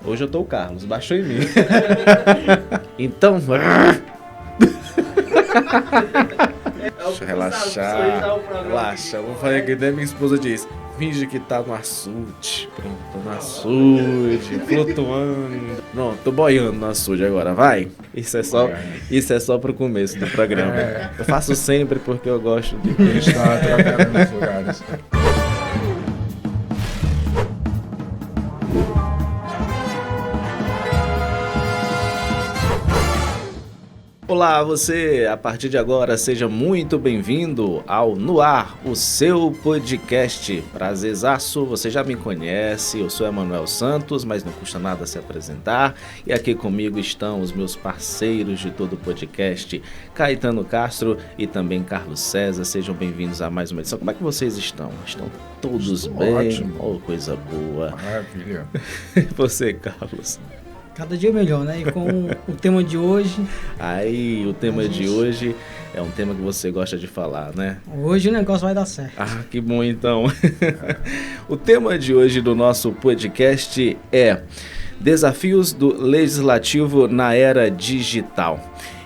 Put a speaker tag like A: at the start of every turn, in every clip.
A: Hoje eu tô o Carlos, baixou em mim. Então... Deixa eu relaxar. Relaxa, vou fazer que até minha esposa diz. Finge que tá no açude. Pronto, tô no açude, flutuando. Pronto, tô boiando no açude agora, vai. Isso é só pro começo do programa. Eu faço sempre porque eu gosto de
B: estar trabalhando nos lugares.
A: Olá, você! A partir de agora, seja muito bem-vindo ao No Ar, o seu podcast. Prazerzaço, você já me conhece, eu sou Emanuel Santos, mas não custa nada se apresentar. E aqui comigo estão os meus parceiros de todo o podcast, Caetano Castro e também Carlos César. Sejam bem-vindos a mais uma edição. Como é que vocês estão? Estão todos bem?
B: Ótimo.
A: Oh, coisa boa.
B: Maravilha.
A: E você, Carlos?
C: Cada dia melhor, né? E com o tema de hoje...
A: Aí, o tema de hoje é um tema que você gosta de falar, né?
C: Hoje o negócio vai dar certo.
A: Ah, que bom então. O tema de hoje do nosso podcast é Desafios do Legislativo na Era Digital.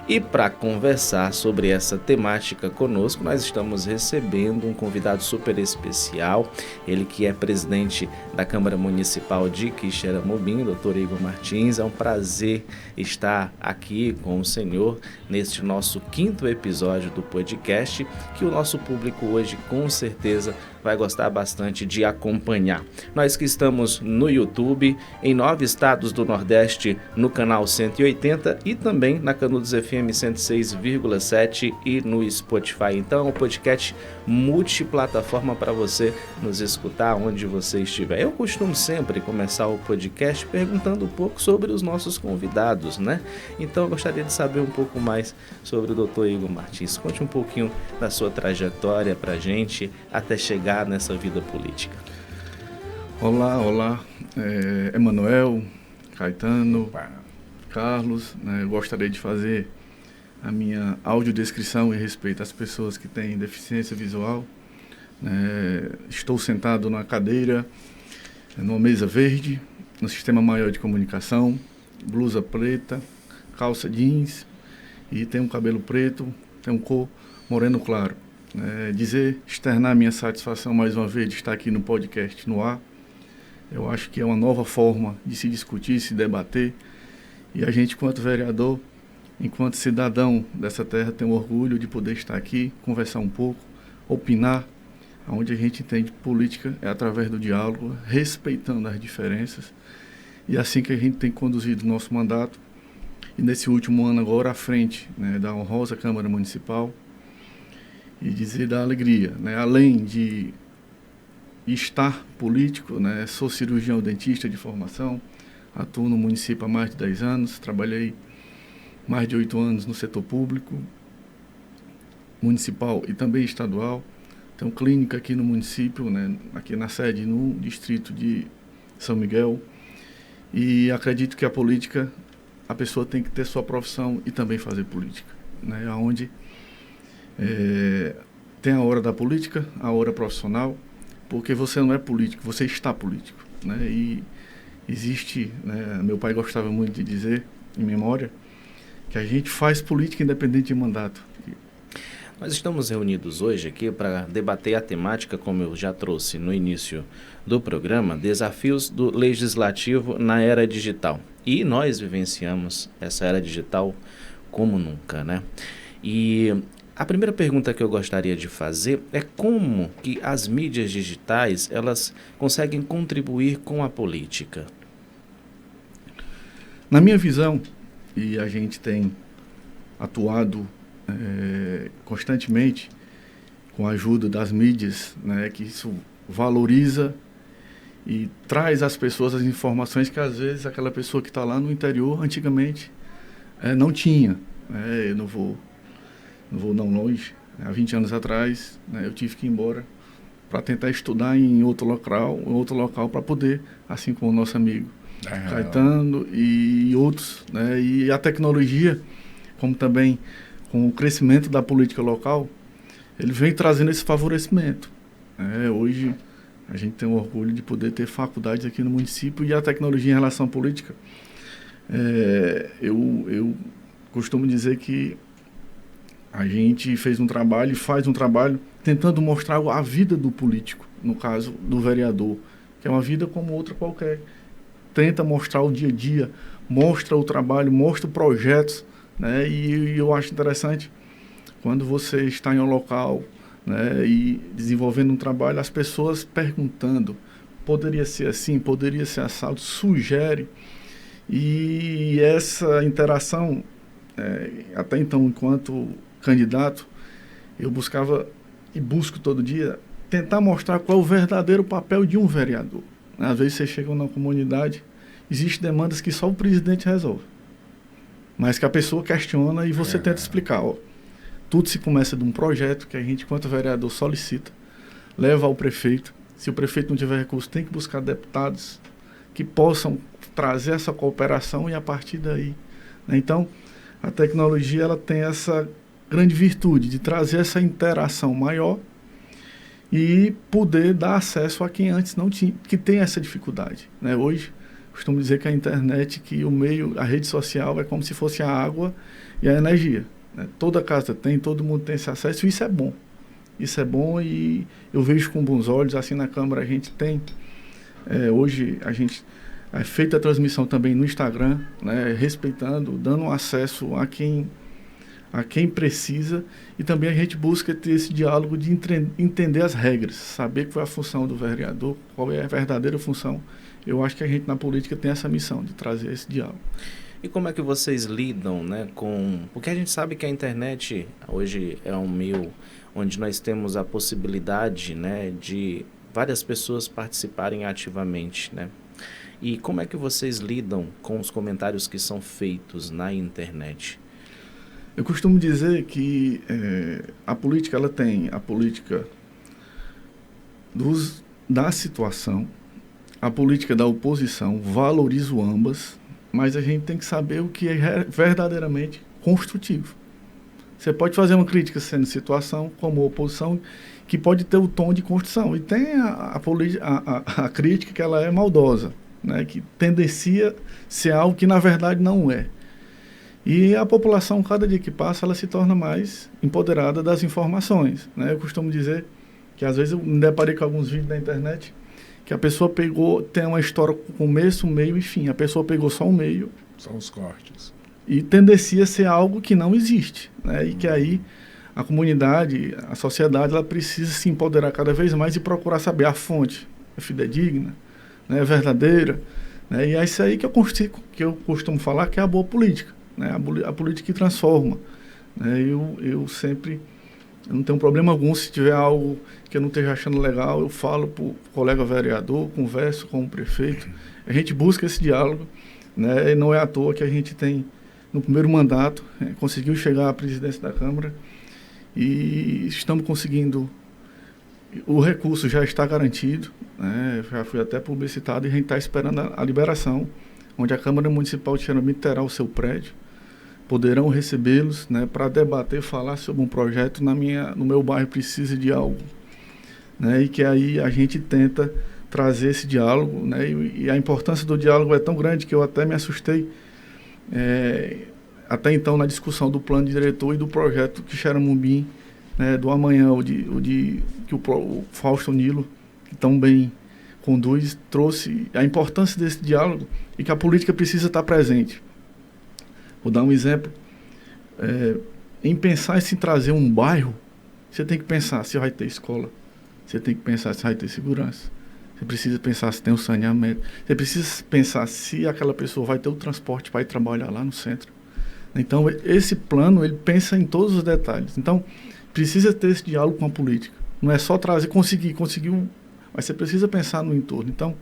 A: E para conversar sobre essa temática conosco, nós estamos recebendo um convidado super especial, ele que é presidente da Câmara Municipal de Quixeramobim, Dr. Igor Martins. É um prazer estar aqui com o senhor neste nosso 5º episódio do podcast, que o nosso público hoje com certeza vai gostar bastante de acompanhar. Nós que estamos no YouTube, em 9 estados do Nordeste, no canal 180 e também na Canudos FM 106,7 e no Spotify. Então, é um podcast multiplataforma para você nos escutar onde você estiver. Eu costumo sempre começar o podcast perguntando um pouco sobre os nossos convidados, né? Então, eu gostaria de saber um pouco mais sobre o Dr. Igor Martins. Conte um pouquinho da sua trajetória para a gente até chegar nessa vida política.
B: Olá, Emanuel, Caetano, Carlos, né, eu gostaria de fazer a minha audiodescrição em respeito às pessoas que têm deficiência visual. Estou sentado na cadeira, numa mesa verde, no sistema maior de comunicação, blusa preta, calça jeans e tenho um cabelo preto, tenho cor moreno claro. Externar minha satisfação mais uma vez de estar aqui no podcast No Ar. Eu acho que é uma nova forma de se discutir, se debater, e a gente, enquanto vereador, enquanto cidadão dessa terra, tem o orgulho de poder estar aqui, conversar um pouco, opinar. Onde a gente entende política é através do diálogo, respeitando as diferenças, e assim que a gente tem conduzido o nosso mandato, e nesse último ano agora à frente, né, da honrosa Câmara Municipal, e dizer da alegria, né? Além de estar político, né? Sou cirurgião dentista de formação, atuo no município há mais de 10 anos, trabalhei mais de 8 anos no setor público, municipal e também estadual. Tenho clínica aqui no município, né? Aqui na sede, no distrito de São Miguel, e acredito que a política, a pessoa tem que ter sua profissão e também fazer política, né? Onde tem a hora da política, a hora profissional, porque você não é político, você está político, né? E existe, né, meu pai gostava muito de dizer, em memória, que a gente faz política independente de mandato.
A: Nós estamos reunidos hoje aqui para debater a temática, como eu já trouxe no início do programa, Desafios do Legislativo na Era Digital. E nós vivenciamos essa era digital como nunca, né? E a primeira pergunta que eu gostaria de fazer é como que as mídias digitais, elas conseguem contribuir com a política?
B: Na minha visão, e a gente tem atuado constantemente com a ajuda das mídias, né, que isso valoriza e traz às pessoas as informações que às vezes aquela pessoa que está lá no interior antigamente não tinha. Eu não vou não longe. Há 20 anos atrás, né, eu tive que ir embora para tentar estudar em outro local para poder, assim como o nosso amigo Caetano e outros, né, e a tecnologia, como também com o crescimento da política local, ele vem trazendo esse favorecimento. Hoje A gente tem o orgulho de poder ter faculdades aqui no município e a tecnologia em relação à política. Eu costumo dizer que a gente fez um trabalho e faz um trabalho tentando mostrar a vida do político, no caso do vereador, que é uma vida como outra qualquer. Tenta mostrar o dia a dia, mostra o trabalho, mostra projetos, né? E eu acho interessante quando você está em um local, né, e desenvolvendo um trabalho, as pessoas perguntando, poderia ser assim, poderia ser assado, sugere. E essa interação, até então, enquanto candidato, eu buscava e busco todo dia tentar mostrar qual é o verdadeiro papel de um vereador. Às vezes você chega na comunidade, existem demandas que só o presidente resolve, mas que a pessoa questiona e você tenta explicar. Tudo se começa de um projeto que a gente, enquanto vereador, solicita, leva ao prefeito. Se o prefeito não tiver recurso, tem que buscar deputados que possam trazer essa cooperação e a partir daí, né? Então, a tecnologia ela tem essa grande virtude de trazer essa interação maior e poder dar acesso a quem antes não tinha, que tem essa dificuldade, né? Hoje, costumo dizer que a internet, que o meio, a rede social é como se fosse a água e a energia, né? Toda casa tem, todo mundo tem esse acesso, e isso é bom. Isso é bom e eu vejo com bons olhos. Assim, na Câmara a gente tem, hoje a gente é feita a transmissão também no Instagram, né? Respeitando, dando acesso a quem precisa, e também a gente busca ter esse diálogo de entender as regras, saber qual é a função do vereador, qual é a verdadeira função. Eu acho que a gente na política tem essa missão de trazer esse diálogo.
A: E como é que vocês lidam, né, com... Porque a gente sabe que a internet hoje é um meio onde nós temos a possibilidade, né, de várias pessoas participarem ativamente, né? E como é que vocês lidam com os comentários que são feitos na internet?
B: Eu costumo dizer que a política, ela tem a política da situação, a política da oposição, valorizo ambas, mas a gente tem que saber o que é verdadeiramente construtivo. Você pode fazer uma crítica sendo situação, como oposição, que pode ter o tom de construção. E tem a crítica que ela é maldosa, né, que tendencia a ser algo que na verdade não é. E a população, cada dia que passa, ela se torna mais empoderada das informações, né? Eu costumo dizer que às vezes eu me deparei com alguns vídeos na internet que a pessoa tem uma história com começo, meio e fim. A pessoa pegou só o meio.
D: São os cortes.
B: E tendencia a ser algo que não existe, né? E que aí a comunidade, a sociedade, ela precisa se empoderar cada vez mais e procurar saber a fonte. É fidedigna, né? É verdadeira, né? E é isso aí que eu costumo falar que é a boa política, né? A política que transforma, né? Eu sempre... Eu não tenho problema algum se tiver algo que eu não esteja achando legal, eu falo para o colega vereador, converso com o prefeito, a gente busca esse diálogo, né? E não é à toa que a gente tem, no primeiro mandato, conseguiu chegar à presidência da Câmara e estamos conseguindo, o recurso já está garantido, né? Já foi até publicitado e a gente está esperando a liberação, onde a Câmara Municipal de Xeramim terá o seu prédio, poderão recebê-los, né, para debater, falar sobre um projeto. No meu bairro precisa de algo, né, e que aí a gente tenta trazer esse diálogo, né, e a importância do diálogo é tão grande que eu até me assustei, até então, na discussão do plano de diretor e do projeto que Xeramum, né, do amanhã, que o Fausto Nilo, que tão bem conduz, trouxe a importância desse diálogo e que a política precisa estar presente. Vou dar um exemplo. Em pensar em se trazer um bairro, você tem que pensar se vai ter escola, você tem que pensar se vai ter segurança, você precisa pensar se tem um saneamento, você precisa pensar se aquela pessoa vai ter o transporte para ir trabalhar lá no centro. Então, esse plano, ele pensa em todos os detalhes. Então, precisa ter esse diálogo com a política. Não é só trazer, conseguiu, mas você precisa pensar no entorno. Então,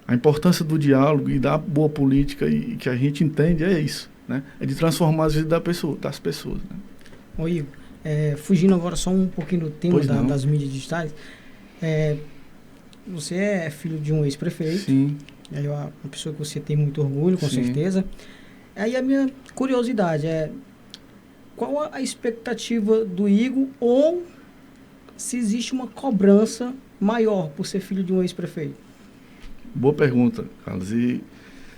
B: a importância do diálogo e da boa política e que a gente entende é isso, né? É de transformar as vidas das pessoas, né?
C: Ô Igor, fugindo agora só um pouquinho do tema das mídias digitais, você é filho de um ex-prefeito.
B: Sim.
C: É uma pessoa que você tem muito orgulho, com
B: Sim.
C: certeza. Aí a minha curiosidade é, qual a expectativa do Igor, ou se existe uma cobrança maior por ser filho de um ex-prefeito?
B: Boa pergunta, Carlos.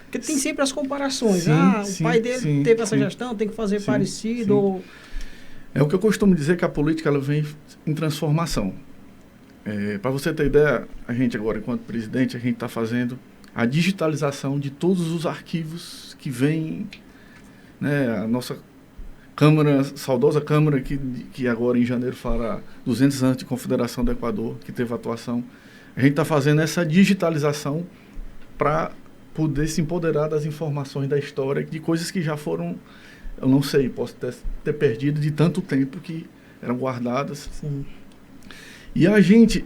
C: Porque tem sempre as comparações.
B: Sim,
C: o pai dele teve essa gestão, tem que fazer parecido. Ou...
B: É o que eu costumo dizer, que a política ela vem em transformação. Para você ter ideia, a gente agora, enquanto presidente, a gente está fazendo a digitalização de todos os arquivos que vêm, né, a nossa Câmara, saudosa Câmara, que agora em janeiro fará 200 anos de Confederação do Equador, que teve atuação. A gente está fazendo essa digitalização para poder se empoderar das informações da história, de coisas que já foram, eu não sei, posso ter perdido de tanto tempo que eram guardadas.
C: Sim.
B: E a gente,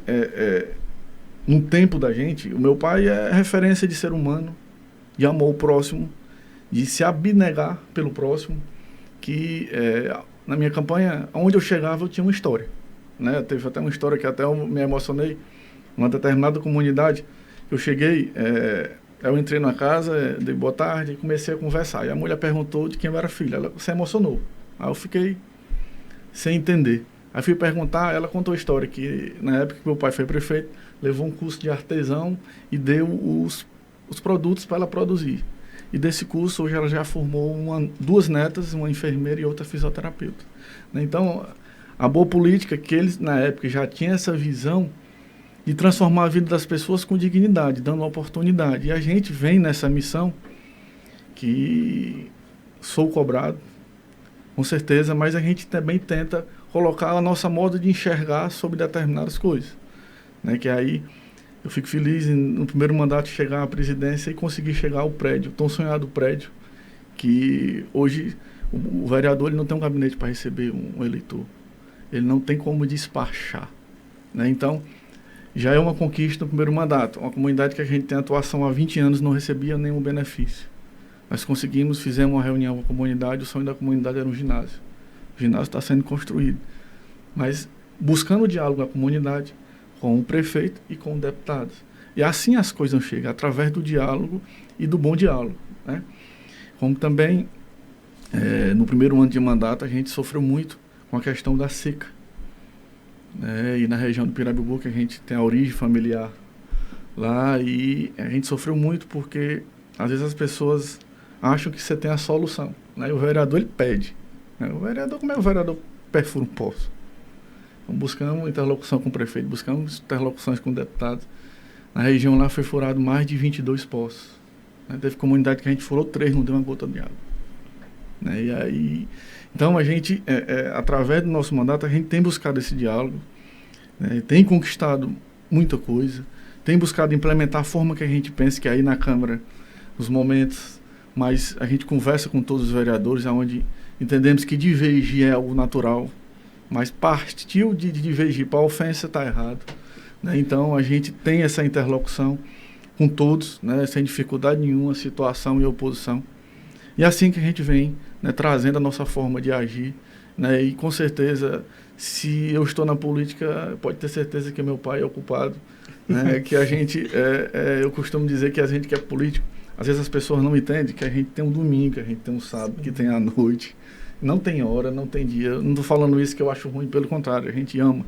B: no tempo da gente, o meu pai é referência de ser humano, de amor ao próximo, de se abnegar pelo próximo, que na minha campanha, onde eu chegava, eu tinha uma história. Né? Teve até uma história que até eu me emocionei, uma determinada comunidade, eu cheguei, eu entrei na casa, dei boa tarde e comecei a conversar. E a mulher perguntou de quem eu era filho, ela se emocionou. Aí eu fiquei sem entender. Aí fui perguntar, ela contou a história que na época que meu pai foi prefeito, levou um curso de artesão e deu os produtos para ela produzir. E desse curso, hoje ela já formou duas netas, uma enfermeira e outra fisioterapeuta. Então, a boa política, que eles na época já tinham essa visão de transformar a vida das pessoas com dignidade, dando uma oportunidade. E a gente vem nessa missão que sou cobrado, com certeza, mas a gente também tenta colocar a nossa modo de enxergar sobre determinadas coisas. Né? Que aí eu fico feliz no primeiro mandato chegar à presidência e conseguir chegar ao prédio, tão sonhado prédio, que hoje o vereador ele não tem um gabinete para receber um eleitor. Ele não tem como despachar. Né? Então, já é uma conquista no primeiro mandato. Uma comunidade que a gente tem atuação há 20 anos não recebia nenhum benefício. Nós conseguimos, fizemos uma reunião com a comunidade, o sonho da comunidade era um ginásio. O ginásio está sendo construído. Mas buscando o diálogo com a comunidade, com o prefeito e com os deputados. E assim as coisas chegam, através do diálogo e do bom diálogo. Né? Como também, no primeiro ano de mandato, a gente sofreu muito com a questão da seca. E na região do Pirabibu, que a gente tem a origem familiar lá, e a gente sofreu muito porque às vezes as pessoas acham que você tem a solução. Né? E o vereador, ele pede. Né? O vereador, como é o vereador perfura um poço? Então, buscamos interlocução com o prefeito, buscamos interlocuções com deputados. Na região lá foi furado mais de 22 poços. Né? Teve comunidade que a gente furou 3, não deu uma gota de água. Né? E aí, então a gente, através do nosso mandato, a gente tem buscado esse diálogo, né? Tem conquistado muita coisa, tem buscado implementar a forma que a gente pensa, que aí na Câmara, nos momentos, mas a gente conversa com todos os vereadores, onde entendemos que divergir é algo natural, mas partiu de divergir para a ofensa está errado. Né? Então a gente tem essa interlocução com todos, né? Sem dificuldade nenhuma, situação e oposição. E assim que a gente vem, né, trazendo a nossa forma de agir, né? E com certeza, se eu estou na política, pode ter certeza que meu pai é o culpado. Né? Que a gente, eu costumo dizer que a gente que é político, às vezes as pessoas não entendem que a gente tem um domingo, que a gente tem um sábado, que tem a noite. Não tem hora, não tem dia. Eu não estou falando isso que eu acho ruim, pelo contrário, a gente ama.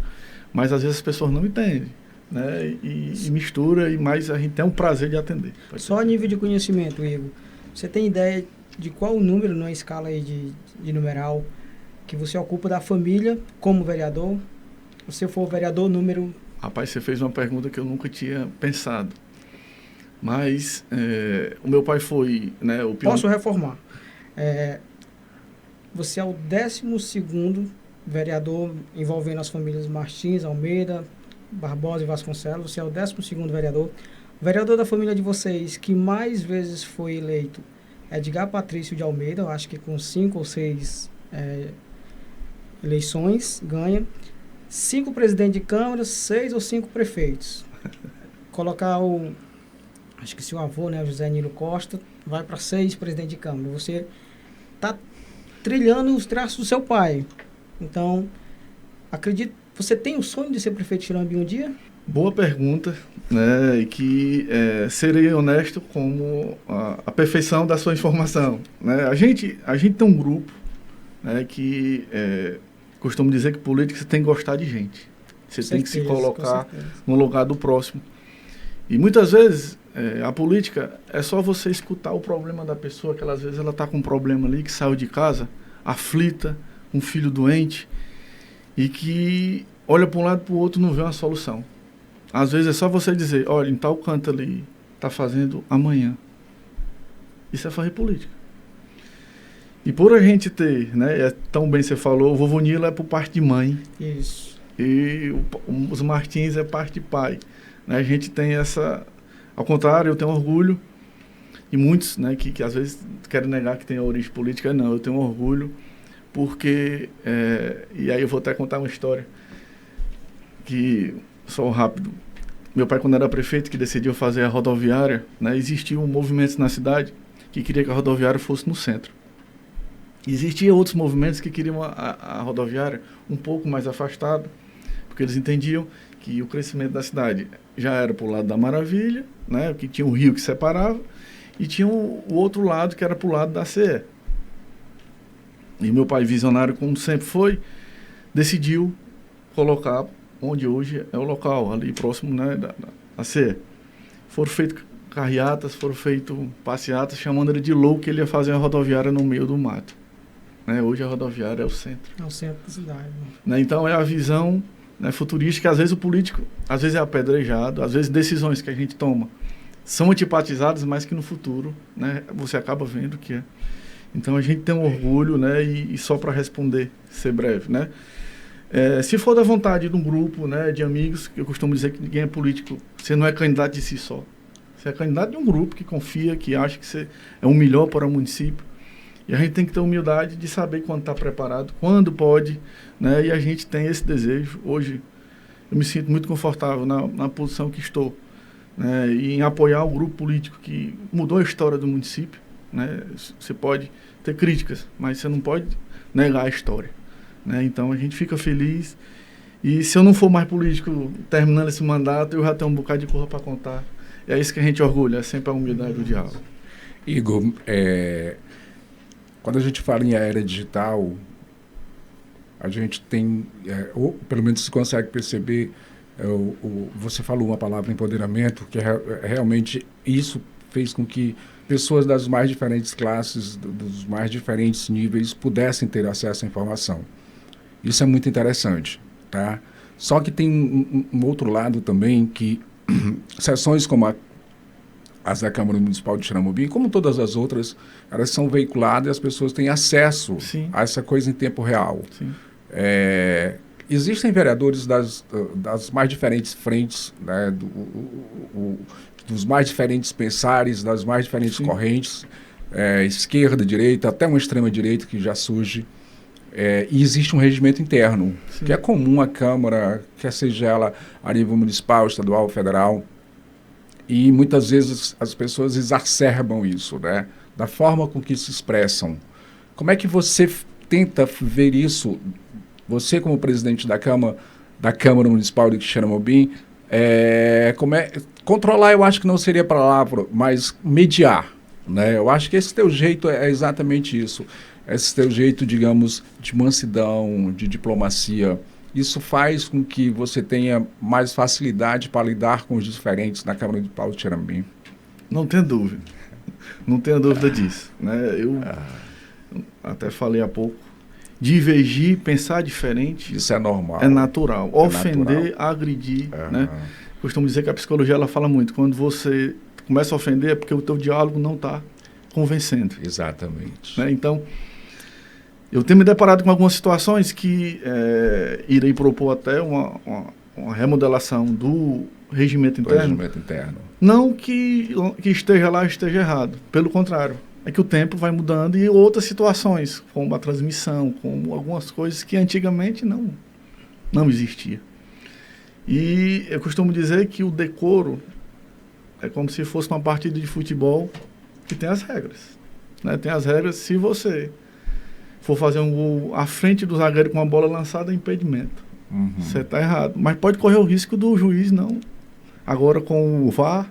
B: Mas às vezes as pessoas não entendem. Né? E mistura, mas a gente tem um prazer de atender.
C: Só a nível de conhecimento, Igor, você tem ideia de qual o número, numa escala aí de numeral, que você ocupa da família como vereador? Se você for o vereador, número...
B: Rapaz, você fez uma pergunta que eu nunca tinha pensado. Mas o meu pai foi... Né, o pior...
C: Posso reformar. Você é o 12º vereador envolvendo as famílias Martins, Almeida, Barbosa e Vasconcelos. Você é o 12º vereador. O vereador da família de vocês que mais vezes foi eleito é Edgar Patrício de Almeida, eu acho que com 5 ou 6 eleições ganha. 5 presidentes de Câmara, 6 ou 5 prefeitos. Colocar acho que seu avô, né, José Nilo Costa, vai para 6 presidentes de Câmara. Você está trilhando os traços do seu pai. Então, acredito, você tem o sonho de ser prefeito de Xirambi um dia?
B: Boa pergunta, né? E que serei honesto como a perfeição da sua informação. Né? A gente tem um grupo, né, que costumo dizer que política você tem que gostar de gente. Você tem que se colocar no lugar do próximo. E muitas vezes, a política é só você escutar o problema da pessoa, que às vezes ela está com um problema ali, que saiu de casa, aflita, um filho doente, e que olha para um lado e para o outro e não vê uma solução. Às vezes é só você dizer, olha, em tal canto ali, está fazendo amanhã. Isso é fazer política. E por a gente ter, né, tão bem você falou, o vovô Nilo é por parte de mãe.
C: Isso.
B: E os Martins é parte de pai. Né, a gente tem essa... Ao contrário, eu tenho orgulho, e muitos, né, que às vezes querem negar que tem origem política, não, eu tenho orgulho, porque... e aí eu vou até contar uma história, que, só rápido, meu pai, quando era prefeito, que decidiu fazer a rodoviária, né, existiam movimentos na cidade que queria que a rodoviária fosse no centro. Existiam outros movimentos que queriam a rodoviária um pouco mais afastada, porque eles entendiam que o crescimento da cidade já era para o lado da Maravilha, né, que tinha um rio que separava, e tinha o outro lado que era para o lado da CE. E meu pai, visionário como sempre foi, decidiu colocar onde hoje é o local, ali próximo, né, da CE. Foram feitas carreatas, foram feitas passeatas, chamando ele de louco, que ele ia fazer a rodoviária no meio do mato. Né, hoje a rodoviária é o centro.
C: É o centro da cidade.
B: Né, então é a visão, né, futurística. Às vezes o político, às vezes é apedrejado, às vezes decisões que a gente toma são antipatizadas, mas que no futuro, né, você acaba vendo que é. Então a gente tem um orgulho, né, e só para responder, ser breve, né, se for da vontade de um grupo, né, de amigos, eu costumo dizer que ninguém é político, você não é candidato de si só, você é candidato de um grupo que confia, que acha que você é o melhor para o município, e a gente tem que ter humildade de saber quando está preparado, quando pode, né, e a gente tem esse desejo. Hoje eu me sinto muito confortável na posição que estou, né, e em apoiar o grupo político que mudou a história do município, né. Você pode ter críticas, mas você não pode negar a história, né. Então a gente fica feliz, e se eu não for mais político terminando esse mandato, eu já tenho um bocado de coisa para contar. E é isso que a gente orgulha, é sempre a humildade do diálogo.
D: Igor, quando a gente fala em era digital, a gente tem, ou pelo menos se consegue perceber, você falou uma palavra, empoderamento, que realmente isso fez com que pessoas das mais diferentes classes, dos mais diferentes níveis, pudessem ter acesso à informação. Isso é muito interessante, tá? Só que tem um outro lado também, que sessões como as da Câmara Municipal de Xeramobim, como todas as outras, elas são veiculadas e as pessoas têm acesso
B: Sim.
D: a essa coisa em tempo real.
B: Sim.
D: Existem vereadores das mais diferentes frentes, né, dos mais diferentes pensares, das mais diferentes
B: Sim.
D: correntes, esquerda, direita, até uma extrema-direita que já surge. E existe um regimento interno,
B: Sim.
D: que é comum à Câmara, quer seja ela a nível municipal, estadual, federal. E muitas vezes as pessoas exacerbam isso, né? Da forma com que se expressam. Como é que você tenta ver isso, você como presidente da Câmara Municipal de Xeramobim, controlar eu acho que não seria a palavra, mas mediar, né? Eu acho que esse teu jeito é exatamente isso. Esse teu jeito, digamos, de mansidão, de diplomacia, isso faz com que você tenha mais facilidade para lidar com os diferentes na Câmara Municipal de Xeramobim?
B: Não tenho dúvida. Não tenho dúvida disso. Né? Eu até falei há pouco. Divergir, pensar diferente.
D: Isso é normal.
B: É natural.
D: É
B: ofender,
D: natural.
B: Agredir. Né? Costumo dizer que a psicologia ela fala muito. Quando você começa a ofender é porque o teu diálogo não está convencendo.
D: Exatamente.
B: Né? Então, eu tenho me deparado com algumas situações que irei propor até uma remodelação do regimento interno. Não que esteja lá esteja errado. Pelo contrário. É que o tempo vai mudando e outras situações, como a transmissão, como algumas coisas que antigamente não existia. E eu costumo dizer que o decoro é como se fosse uma partida de futebol que tem as regras. Né? Tem as regras, se você for fazer um gol à frente do zagueiro com uma bola lançada, é impedimento. Você está errado. Mas pode correr o risco do juiz não. Agora com o VAR.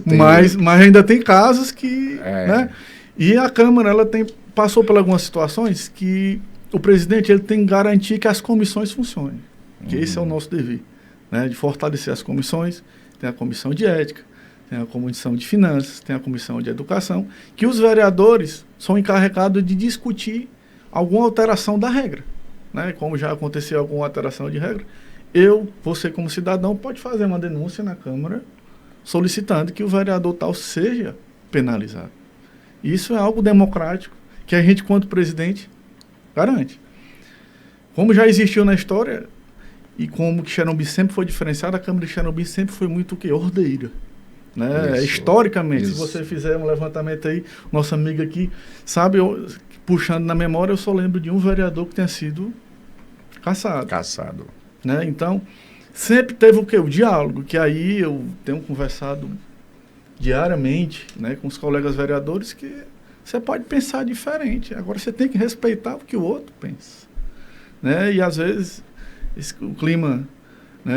B: Mas ainda tem casos que... Né? E a Câmara ela passou por algumas situações que o presidente ele tem que garantir que as comissões funcionem. que esse é o nosso dever, né, de fortalecer as comissões. Tem a comissão de ética, tem a comissão de finanças, tem a comissão de educação, que os vereadores são encarregados de discutir alguma alteração da regra, né, como já aconteceu alguma alteração de regra. Você como cidadão, pode fazer uma denúncia na Câmara solicitando que o vereador tal seja penalizado. Isso é algo democrático que a gente, quanto presidente, garante. Como já existiu na história, e como que Chernobyl sempre foi diferenciada, a Câmara de Chernobyl sempre foi muito o quê? Ordeira. Né? Historicamente, se você fizer um levantamento aí, nossa amiga aqui, sabe, puxando na memória, eu só lembro de um vereador que tenha sido cassado. Né? Então, sempre teve o quê? O diálogo, que aí eu tenho conversado diariamente, né, com os colegas vereadores, que você pode pensar diferente. Agora você tem que respeitar o que o outro pensa. Né? E às vezes o clima, né,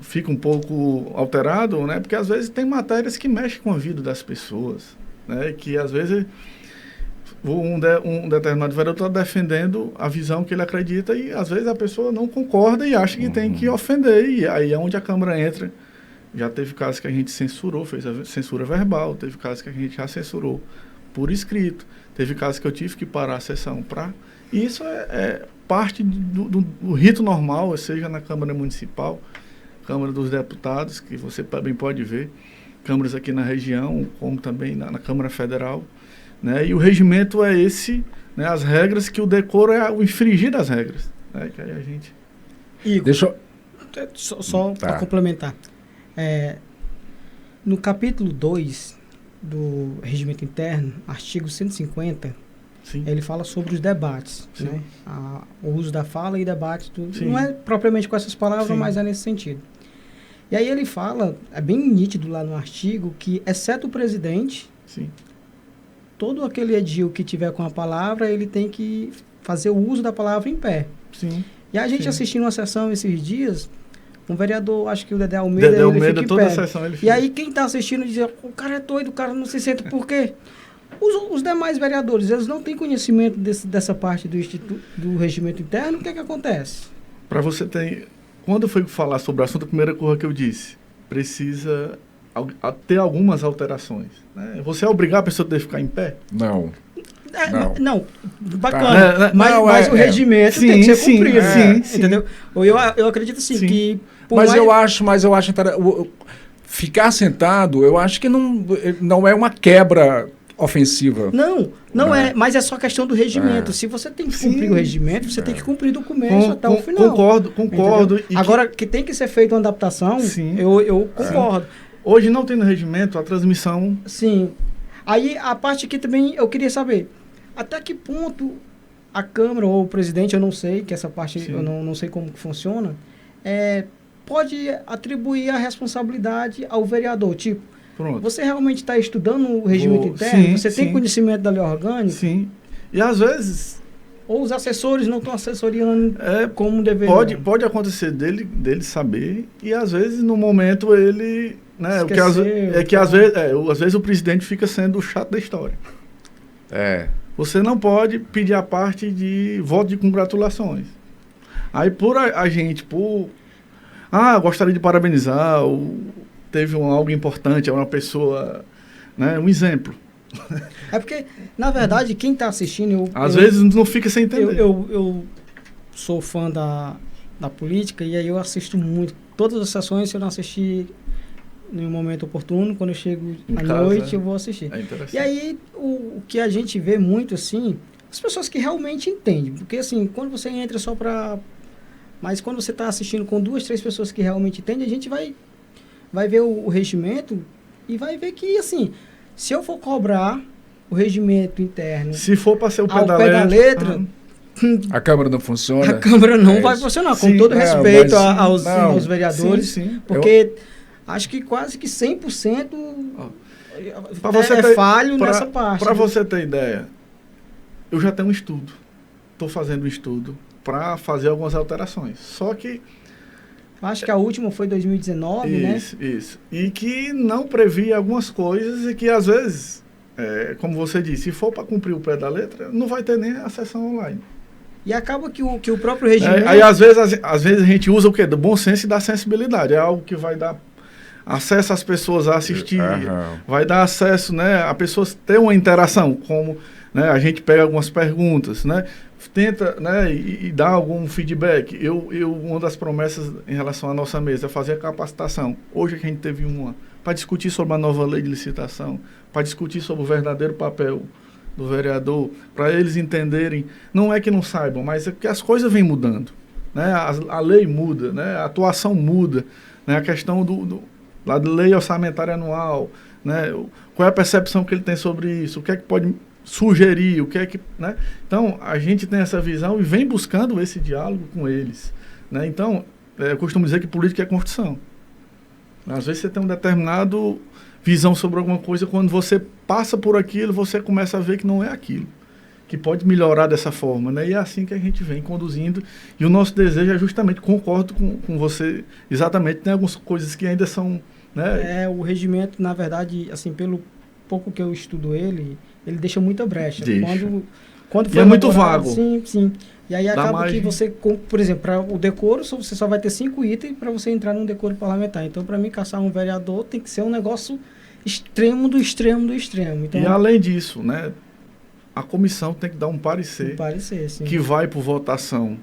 B: fica um pouco alterado, né, porque às vezes tem matérias que mexem com a vida das pessoas. Né, que às vezes um determinado vereador está defendendo a visão que ele acredita e às vezes a pessoa não concorda e acha que tem que ofender. E aí é onde a Câmara entra. Já teve casos que a gente censurou, fez a censura verbal, teve casos que a gente já censurou por escrito, teve casos que eu tive que parar a sessão para... E isso é parte do rito normal, seja na Câmara Municipal, Câmara dos Deputados, que você também pode ver, câmaras aqui na região, como também na Câmara Federal. Né? E o regimento é esse, né? As regras, que o decoro é o infringir das regras. Né? Que aí a gente...
C: Igor,
D: Deixa eu...
C: Só para complementar. No capítulo 2 do Regimento Interno, artigo 150,
B: Sim.
C: ele fala sobre os debates. Né? O uso da fala e debate. Não é propriamente com essas palavras, mas é nesse sentido. E aí ele fala, é bem nítido lá no artigo, que exceto o presidente...
B: Sim.
C: Todo aquele edil que tiver com a palavra, ele tem que fazer o uso da palavra em pé.
B: Sim.
C: E a gente assistindo uma sessão esses dias, um vereador, acho que o Dedé
B: Almeida,
C: ele fica em
B: toda
C: pé.
B: A sessão ele fica.
C: E aí quem está assistindo diz, o cara é doido, o cara não se senta. Por quê? Os demais vereadores, eles não têm conhecimento dessa parte do regimento interno. O que é que acontece?
B: Para você ter... Quando eu fui falar sobre o assunto, a primeira coisa que eu disse, precisa... ter algumas alterações. Né? Você é obrigar a pessoa a ficar em pé?
D: Não.
C: Não, bacana. Mas o regimento tem que ser cumprido. Entendeu? Eu acredito assim que...
D: Eu acho ficar sentado, eu acho que não é uma quebra ofensiva.
C: Não é, mas é só questão do regimento. Se você tem que cumprir o regimento, você tem que cumprir do começo até o final.
B: Concordo.
C: Agora, que tem que ser feita uma adaptação, eu concordo.
B: Hoje não tem no regimento a transmissão.
C: Sim. Aí a parte que também eu queria saber, até que ponto a Câmara ou o presidente, eu não sei, que essa parte eu não sei como que funciona, pode atribuir a responsabilidade ao vereador. Tipo,
B: pronto.
C: Você realmente está estudando o regimento interno? Você tem conhecimento da lei orgânica?
B: Sim. E às vezes...
C: Ou os assessores não estão assessoriando como deveria?
B: Pode acontecer dele saber e às vezes no momento ele... Né, às vezes o presidente fica sendo o chato da história. Você não pode pedir a parte de voto de congratulações. Aí gostaria de parabenizar, teve algo importante, é uma pessoa, né, um exemplo.
C: É porque, na verdade, quem está assistindo...
B: Às vezes não fica sem entender.
C: Eu sou fã da política e aí eu assisto muito. Todas as sessões, se eu não assistir em um momento oportuno, quando eu chego à noite, eu vou assistir. E aí, o que a gente vê muito, assim, as pessoas que realmente entendem. Porque, assim, quando você entra só para... Mas quando você está assistindo com 2, 3 pessoas que realmente entendem, a gente vai ver o regimento e vai ver que, assim, se eu for cobrar o regimento interno...
B: Se for para ser o pé da
C: letra...
D: A Câmara não funciona?
C: A Câmara não vai funcionar, com todo respeito aos vereadores, porque... Acho que quase que 100% falho nessa parte.
B: Para você ter ideia, eu já tenho um estudo. Estou fazendo um estudo para fazer algumas alterações. Só que...
C: Acho que a última foi 2019, né?
B: Isso. E que não previa algumas coisas e que, às vezes, como você disse, se for para cumprir o pé da letra, não vai ter nem a sessão online.
C: E acaba que o próprio regimento...
B: Aí, às vezes a gente usa o quê? Do bom senso e da sensibilidade. É algo que vai dar acesso às pessoas a assistir, vai dar acesso, né, a pessoas ter uma interação, como, né, a gente pega algumas perguntas, né, tenta, né, e dá algum feedback. Uma das promessas em relação à nossa mesa é fazer a capacitação. Hoje que a gente teve uma para discutir sobre a nova lei de licitação, para discutir sobre o verdadeiro papel do vereador, para eles entenderem, não é que não saibam, mas é que as coisas vêm mudando, né, a lei muda, né, a atuação muda, né, a questão da lei orçamentária anual, né, qual é a percepção que ele tem sobre isso, o que é que pode sugerir, o que é que, né? Então, a gente tem essa visão e vem buscando esse diálogo com eles, né? Então, eu costumo dizer que política é construção. Às vezes você tem uma determinada visão sobre alguma coisa, quando você passa por aquilo, você começa a ver que não é aquilo, que pode melhorar dessa forma, né? E é assim que a gente vem conduzindo, e o nosso desejo é justamente, concordo com você, exatamente, tem algumas coisas que ainda são, né?
C: O regimento, na verdade, assim, pelo pouco que eu estudo ele deixa muita brecha. Quando
B: foi muito vago.
C: Sim. E aí acaba que você, por exemplo, para o decoro, você só vai ter 5 itens para você entrar num decoro parlamentar. Então, para mim, caçar um vereador tem que ser um negócio extremo do extremo do extremo. Então,
B: e além disso, né, a comissão tem que dar um parecer
C: sim,
B: que vai por votação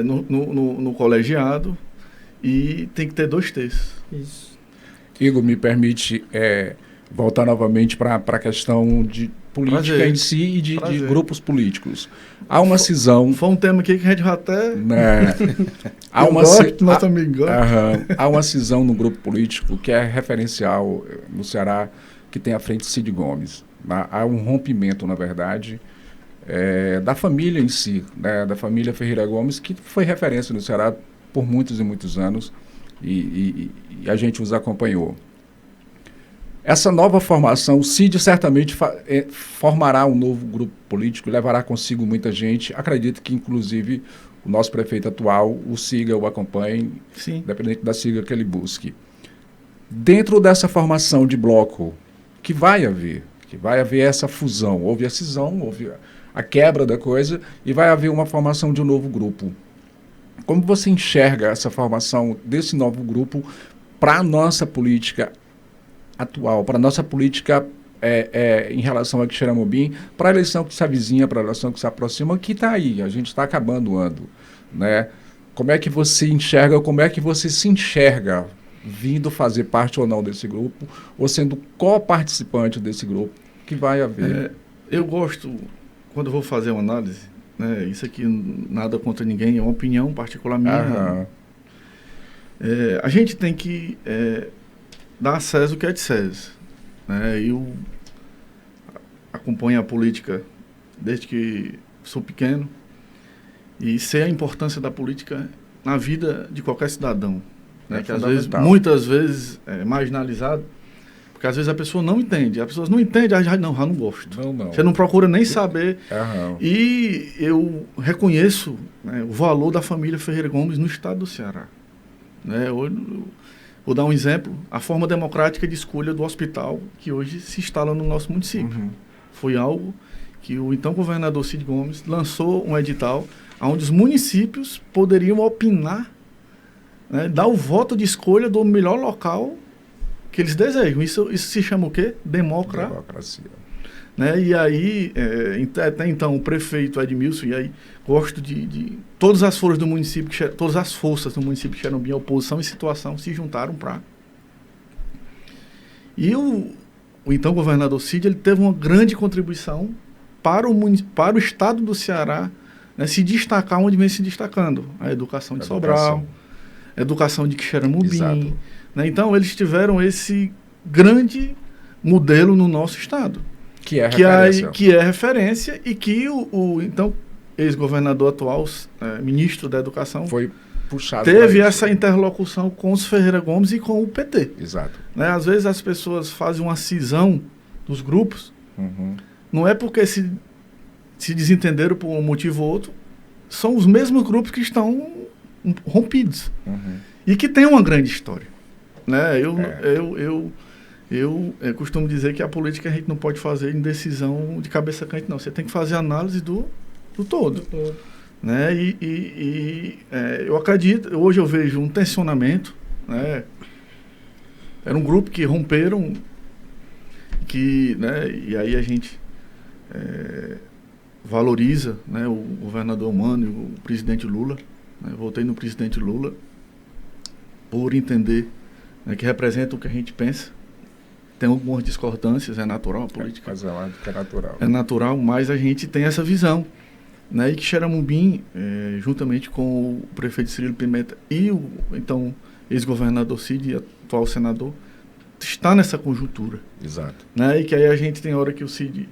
B: no colegiado, e tem que ter 2/3.
C: Isso.
D: Igor, me permite voltar novamente para a questão de política em si e de grupos políticos. Há uma cisão...
B: Foi um tema aqui que a gente já até...
D: Né, há uma cisão no grupo político que é referencial no Ceará, que tem à frente Cid Gomes. Há um rompimento, na verdade, da família em si, né, da família Ferreira Gomes, que foi referência no Ceará por muitos e muitos anos, e a gente os acompanhou. Essa nova formação, o Cid certamente formará um novo grupo político, levará consigo muita gente. Acredito que, inclusive, o nosso prefeito atual o siga, o acompanhe,
B: sim,
D: independente da sigla que ele busque. Dentro dessa formação de bloco, que vai haver essa fusão, houve a cisão, houve a quebra da coisa, e vai haver uma formação de um novo grupo. Como você enxerga essa formação desse novo grupo para a nossa política atual, para a nossa política em relação a Quixeramobim, para a eleição que se avizinha, para a eleição que se aproxima, que está aí, a gente está acabando o ano, né? Como é que você enxerga, como é que você se enxerga vindo fazer parte ou não desse grupo, ou sendo co-participante desse grupo, que vai haver?
B: Eu gosto, quando eu vou fazer uma análise, né, isso aqui nada contra ninguém, é uma opinião particular minha. A gente tem que dar a César o que é de César. Né? Eu acompanho a política desde que sou pequeno, e sei a importância da política na vida de qualquer cidadão. Né? Que às vezes, muitas vezes é marginalizado, porque às vezes a pessoa não entende. As pessoas não entendem, já não gosto.
D: Não.
B: Você não procura nem saber. E eu reconheço, né, o valor da família Ferreira Gomes no estado do Ceará. Né? Vou dar um exemplo, a forma democrática de escolha do hospital que hoje se instala no nosso município. Foi algo que o então governador Cid Gomes lançou um edital onde os municípios poderiam opinar, né, dar o voto de escolha do melhor local que eles desejam. Isso se chama o quê? Democracia. Né? E aí, até então, o prefeito Edmilson, e aí gosto de todas as forças do município, todas as forças do município de Quixeramobim, a oposição e situação, se juntaram para... E o então governador Cid, ele teve uma grande contribuição para o estado do Ceará, né, se destacar onde vem se destacando. A educação de Sobral, a educação de Quixeramobim. Né? Então, eles tiveram esse grande modelo no nosso estado. Que é referência e que o então ex-governador atual, ministro da Educação,
D: foi puxado,
B: teve essa interlocução com os Ferreira Gomes e com o PT.
D: Exato.
B: Né? Às vezes as pessoas fazem uma cisão dos grupos, não é porque se desentenderam por um motivo ou outro, são os mesmos grupos que estão rompidos e que têm uma grande história. Né? Eu costumo dizer que a política a gente não pode fazer em decisão de cabeça quente, não. Você tem que fazer análise do do todo. Né? Eu acredito, hoje eu vejo um tensionamento, né? Era um grupo que romperam, né? E aí a gente valoriza, né? O governador Mano e o presidente Lula, né? Votei no presidente Lula por entender, né, que representa o que a gente pensa. Tem algumas discordâncias, é natural a política.
D: É natural.
B: É natural, mas a gente tem essa visão. Né, e que Xeramubim, juntamente com o prefeito Cirilo Pimenta e o então ex-governador Cid, atual senador, está nessa conjuntura.
D: Exato.
B: Né, e que aí a gente tem hora que o Cid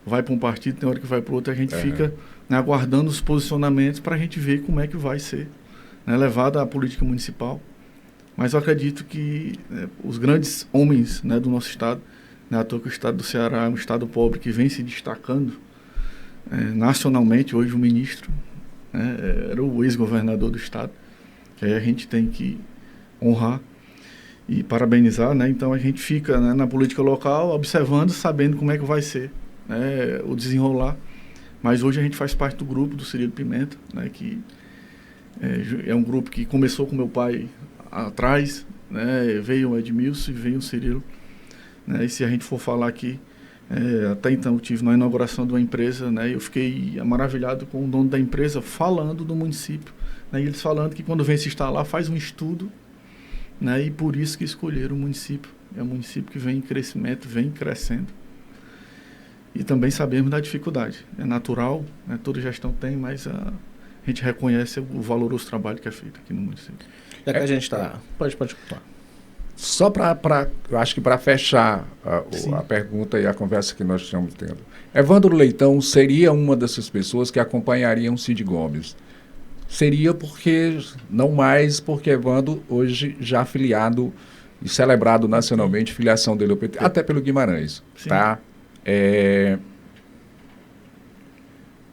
B: vai para um partido, tem hora que vai para o outro, a gente fica, né, aguardando os posicionamentos para a gente ver como é que vai ser, né, levada a política municipal. Mas eu acredito que, né, os grandes homens, né, do nosso estado, né, à toa que o estado do Ceará é um estado pobre que vem se destacando nacionalmente. Hoje o ministro, né, era o ex-governador do estado, que aí a gente tem que honrar e parabenizar, né? Então a gente fica, né, na política local observando, sabendo como é que vai ser, né, o desenrolar. Mas hoje a gente faz parte do grupo do Cirilo Pimenta, né, que é um grupo que começou com meu pai atrás, né, veio o Edmilson e veio o Cirilo, né? E se a gente for falar aqui, até então eu tive na inauguração de uma empresa, né, eu fiquei maravilhado com o dono da empresa falando do município, né, e eles falando que quando vem se instalar faz um estudo, né, e por isso que escolheram o município. É um município que vem em crescimento, vem crescendo. E também sabemos da dificuldade. É natural, né, toda gestão tem, mas a gente reconhece o valoroso trabalho que é feito aqui no município.
A: Já que a gente está... Pode continuar.
D: Só eu acho que para fechar a pergunta e a conversa que nós estamos tendo, Evandro Leitão seria uma dessas pessoas que acompanhariam Cid Gomes? Seria não mais porque Evandro hoje já afiliado e celebrado nacionalmente, filiação dele ao PT, até pelo Guimarães. Sim. Tá?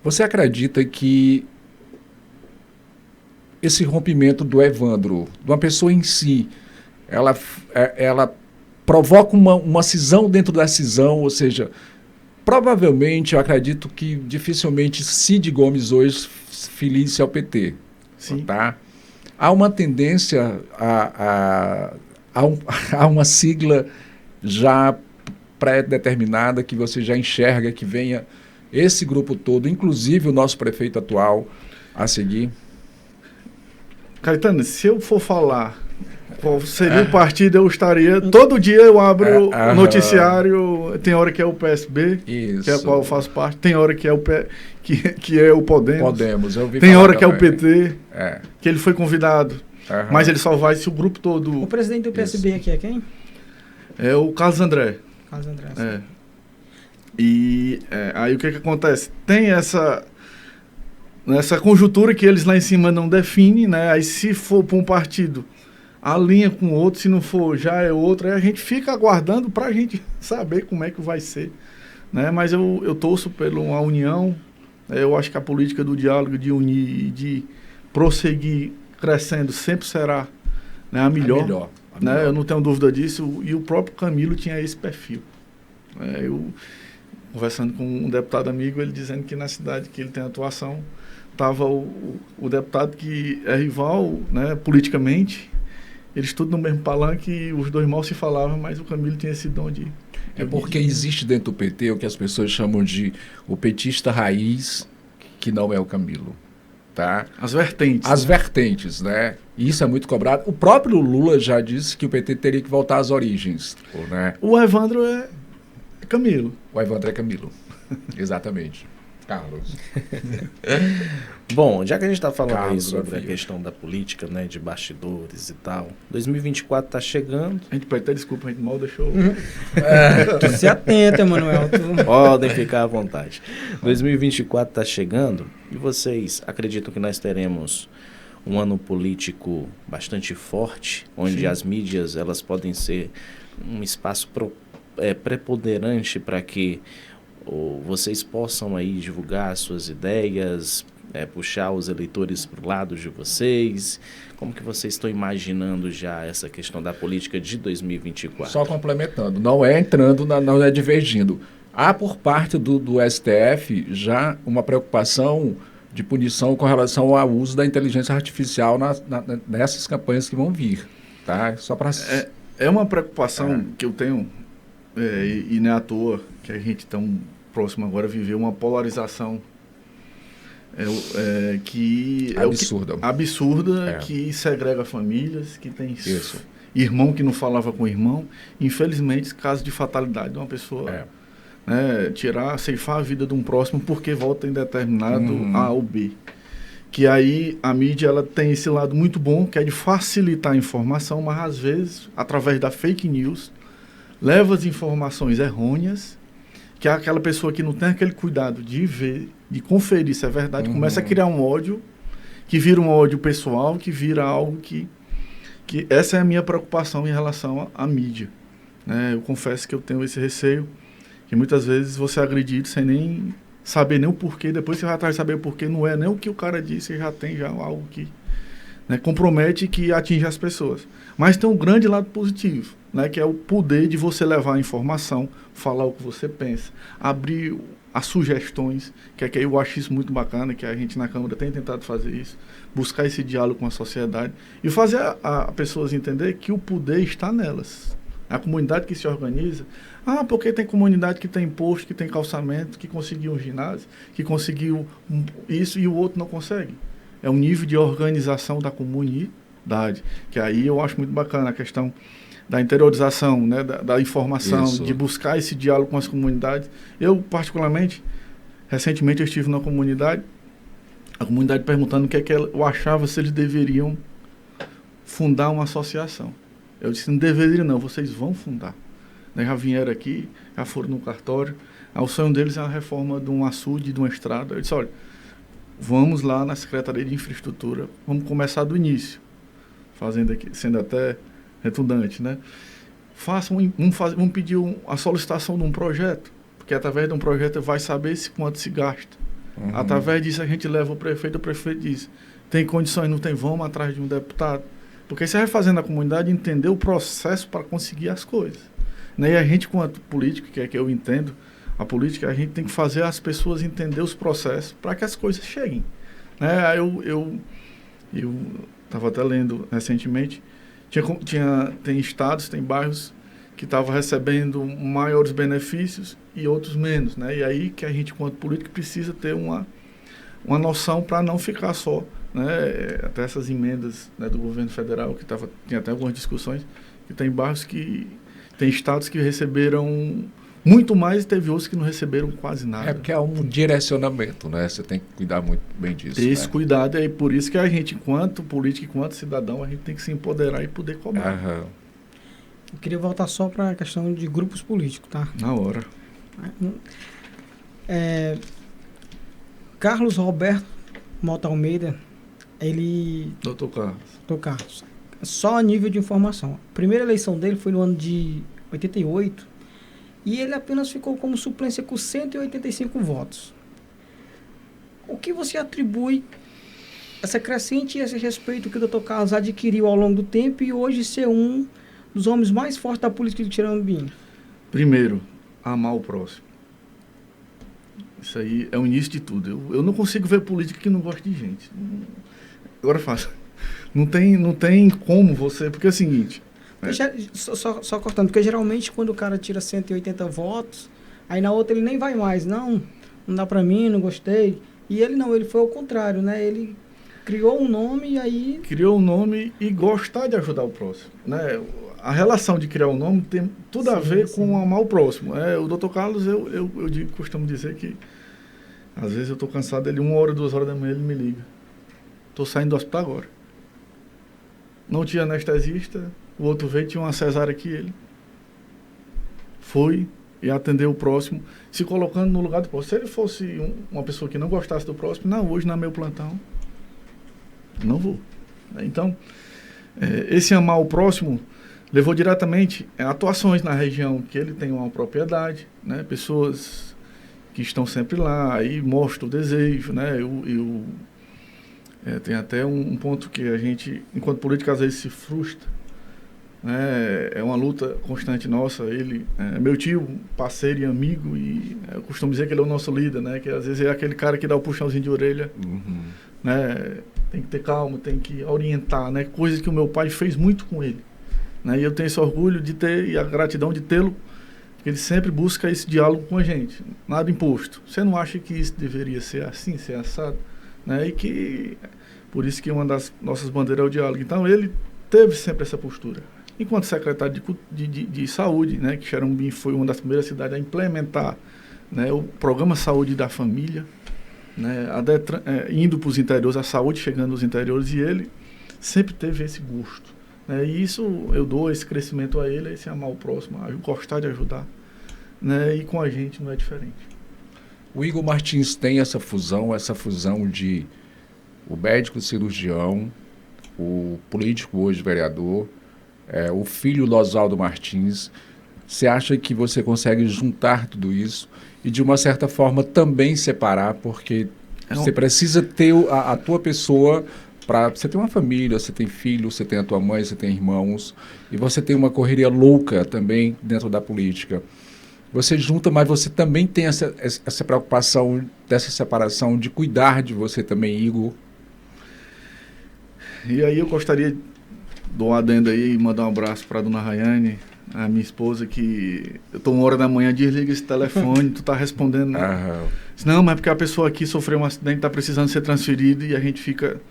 D: Você acredita que esse rompimento do Evandro, de uma pessoa em si, ela provoca uma cisão dentro da cisão, ou seja, provavelmente eu acredito que dificilmente Cid Gomes hoje filie-se ao PT.
B: Sim.
D: Tá? Há uma tendência a uma sigla já pré-determinada que você já enxerga que venha esse grupo todo, inclusive o nosso prefeito atual, a seguir?
B: Caetano, se eu for falar qual seria o partido, eu estaria... Todo dia eu abro o noticiário, tem hora que é o PSB,
D: isso,
B: que é a qual eu faço parte, tem hora que é que é o Podemos.
D: Podemos, eu ouvi
B: tem
D: falar
B: hora que
D: também.
B: é o PT, que ele foi convidado, mas ele só vai se o grupo todo...
C: O presidente do PSB isso. Aqui é quem?
B: É o Carlos André.
C: Carlos André.
B: E aí o que acontece? Tem essa conjuntura que eles lá em cima não definem, né? Aí se for para um partido, alinha com outro, se não for, já é outro. Aí a gente fica aguardando para a gente saber como é que vai ser, né? Mas eu torço pela uma união. Eu acho que a política do diálogo, de unir e de prosseguir crescendo sempre será, né, a melhor. Né? Eu não tenho dúvida disso. E o próprio Camilo tinha esse perfil. Eu, conversando com um deputado amigo, ele dizendo que na cidade que ele tem atuação, estava o deputado que é rival, né, politicamente, eles tudo no mesmo palanque e os dois mal se falavam, mas o Camilo tinha esse dom de...
D: É porque existe dentro do PT o que as pessoas chamam de o petista raiz, que não é o Camilo. Tá?
B: As vertentes.
D: As vertentes, né? E isso é muito cobrado. O próprio Lula já disse que o PT teria que voltar às origens. Né?
B: O Evandro é Camilo.
D: O Evandro é Camilo. Exatamente. Carlos.
A: Bom, já que a gente está falando aí sobre a questão da política, né, de bastidores e tal, 2024 está chegando.
B: A gente pede até desculpa, a gente mal deixou...
C: Tu se atenta, Emanuel.
A: Podem ficar à vontade. 2024 está chegando e vocês acreditam que nós teremos um ano político bastante forte, onde Sim. as mídias elas podem ser um espaço preponderante para que vocês possam aí divulgar suas ideias, puxar os eleitores para o lado de vocês? Como que vocês estão imaginando já essa questão da política de 2024?
D: Só complementando, não é entrando, não é divergindo. Há por parte do STF já uma preocupação de punição com relação ao uso da inteligência artificial nessas campanhas que vão vir, tá? Só para...
B: É uma preocupação que eu tenho, e não é à toa que a gente tão próximo agora a viver uma polarização que absurda, que segrega famílias, que tem irmão que não falava com irmão. Infelizmente, caso de fatalidade de uma pessoa, ceifar a vida de um próximo porque vota em determinado A ou B. Que aí a mídia ela tem esse lado muito bom, que é de facilitar a informação, mas às vezes, através da fake news, leva as informações errôneas, que é aquela pessoa que não tem aquele cuidado de ver, de conferir se é verdade, começa a criar um ódio, que vira um ódio pessoal, que vira algo que essa é a minha preocupação em relação à mídia. Eu confesso que eu tenho esse receio, que muitas vezes você é agredido sem nem saber nem o porquê, depois você vai atrás de saber o porquê, não é nem o que o cara disse, já tem algo que compromete e que atinge as pessoas. Mas tem um grande lado positivo, que é o poder de você levar a informação, falar o que você pensa, abrir as sugestões, que eu acho isso muito bacana, que a gente na Câmara tem tentado fazer isso, buscar esse diálogo com a sociedade e fazer a pessoas entender que o poder está nelas. A comunidade que se organiza, porque tem comunidade que tem posto, que tem calçamento, que conseguiu um ginásio, que conseguiu isso e o outro não consegue. É um nível de organização da comunidade, que aí eu acho muito bacana a questão da interiorização, da informação, de buscar esse diálogo com as comunidades. Eu, particularmente, recentemente eu estive na comunidade, a comunidade perguntando o que é que eu achava se eles deveriam fundar uma associação. Eu disse, não deveria não, vocês vão fundar. Já vieram aqui, já foram no cartório. O sonho deles é a reforma de um açude, de uma estrada. Eu disse, olha, vamos lá na Secretaria de Infraestrutura, vamos começar do início, fazendo aqui, sendo até redundante, vamos pedir a solicitação de um projeto, porque através de um projeto vai saber quanto se gasta. Através disso a gente leva o prefeito diz, tem condições, não tem, vamos atrás de um deputado. Porque você vai fazendo a comunidade entender o processo para conseguir as coisas. E a gente, quanto político, que é que eu entendo, a política, a gente tem que fazer as pessoas entender os processos para que as coisas cheguem. Eu estava até lendo recentemente, tem estados, tem bairros que estavam recebendo maiores benefícios e outros menos. E aí que a gente, quanto político, precisa ter uma noção para não ficar só. Até essas emendas do governo federal, que tinha até algumas discussões, que tem bairros tem estados que receberam muito mais e teve outros que não receberam quase nada.
D: Porque é um direcionamento, Você tem que cuidar muito bem disso.
B: Ter esse cuidado, e por isso que a gente, enquanto político, enquanto cidadão, a gente tem que se empoderar e poder cobrar.
C: Eu queria voltar só para a questão de grupos políticos, tá?
B: Na hora.
C: Carlos Roberto Mota Almeida,
B: Doutor
C: Carlos, só a nível de informação. A primeira eleição dele foi no ano de 88 e ele apenas ficou como suplência com 185 votos. O que você atribui essa crescente e esse respeito que o Dr. Carlos adquiriu ao longo do tempo e hoje ser um dos homens mais fortes da política de Tirambim? Primeiro,
B: amar o próximo. Isso aí é o início de tudo. Eu não consigo ver política que não gosta de gente. Agora faz. Não tem como você... Porque é o seguinte...
C: Só cortando, porque geralmente quando o cara tira 180 votos, aí na outra ele nem vai mais. Não dá pra mim, não gostei. E ele não, ele foi ao contrário, Ele criou um nome e aí...
B: Criou um nome e gostar de ajudar o próximo, A relação de criar um nome tem tudo a ver com amar o próximo. O Dr. Carlos, eu costumo dizer que às vezes eu estou cansado dele, 1 hora, 2 horas da manhã ele me liga. Estou saindo do hospital agora. Não tinha anestesista, o outro veio, tinha uma cesárea aqui, ele foi e atendeu o próximo, se colocando no lugar do próximo. Se ele fosse uma pessoa que não gostasse do próximo, não, hoje não é meu plantão, não vou. Então, esse amar o próximo levou diretamente atuações na região que ele tem uma propriedade, pessoas que estão sempre lá, aí mostra o desejo, tem até um ponto que a gente, enquanto político, às vezes se frustra, né? É uma luta constante nossa. Ele é meu tio, parceiro e amigo, e eu costumo dizer que ele é o nosso líder, né? Que às vezes é aquele cara que dá o puxãozinho de orelha, né? Tem que ter calma, tem que orientar, né? Coisas que o meu pai fez muito com ele, né? E eu tenho esse orgulho de ter e a gratidão de tê-lo, porque ele sempre busca esse diálogo com a gente, nada imposto. Você não acha que isso deveria ser assim, ser assado? Né? E que por isso que uma das nossas bandeiras é o diálogo. Então ele teve sempre essa postura. Enquanto secretário de saúde, né, que Xerambim foi uma das primeiras cidades a implementar, né, o programa Saúde da Família, né, indo para os interiores, a saúde chegando nos interiores, e ele sempre teve esse gosto. Né, e isso eu dou esse crescimento a ele, esse amar o próximo, gostar de ajudar. Né, e com a gente não é diferente.
D: O Igor Martins tem essa fusão de o médico cirurgião, o político hoje vereador, o filho do Oswaldo Martins. Você acha que você consegue juntar tudo isso e de uma certa forma também separar, porque você precisa ter a tua pessoa para você ter uma família, você tem filho, você tem a tua mãe, você tem irmãos, e você tem uma correria louca também dentro da política. Você junta, mas você também tem essa preocupação dessa separação, de cuidar de você também, Igor.
B: E aí eu gostaria de dar um adendo aí e mandar um abraço para a dona Rayane, a minha esposa, que eu estou 1h da manhã, desliga esse telefone, tu tá respondendo, né? Não, mas porque a pessoa aqui sofreu um acidente, está precisando ser transferida, e a gente fica,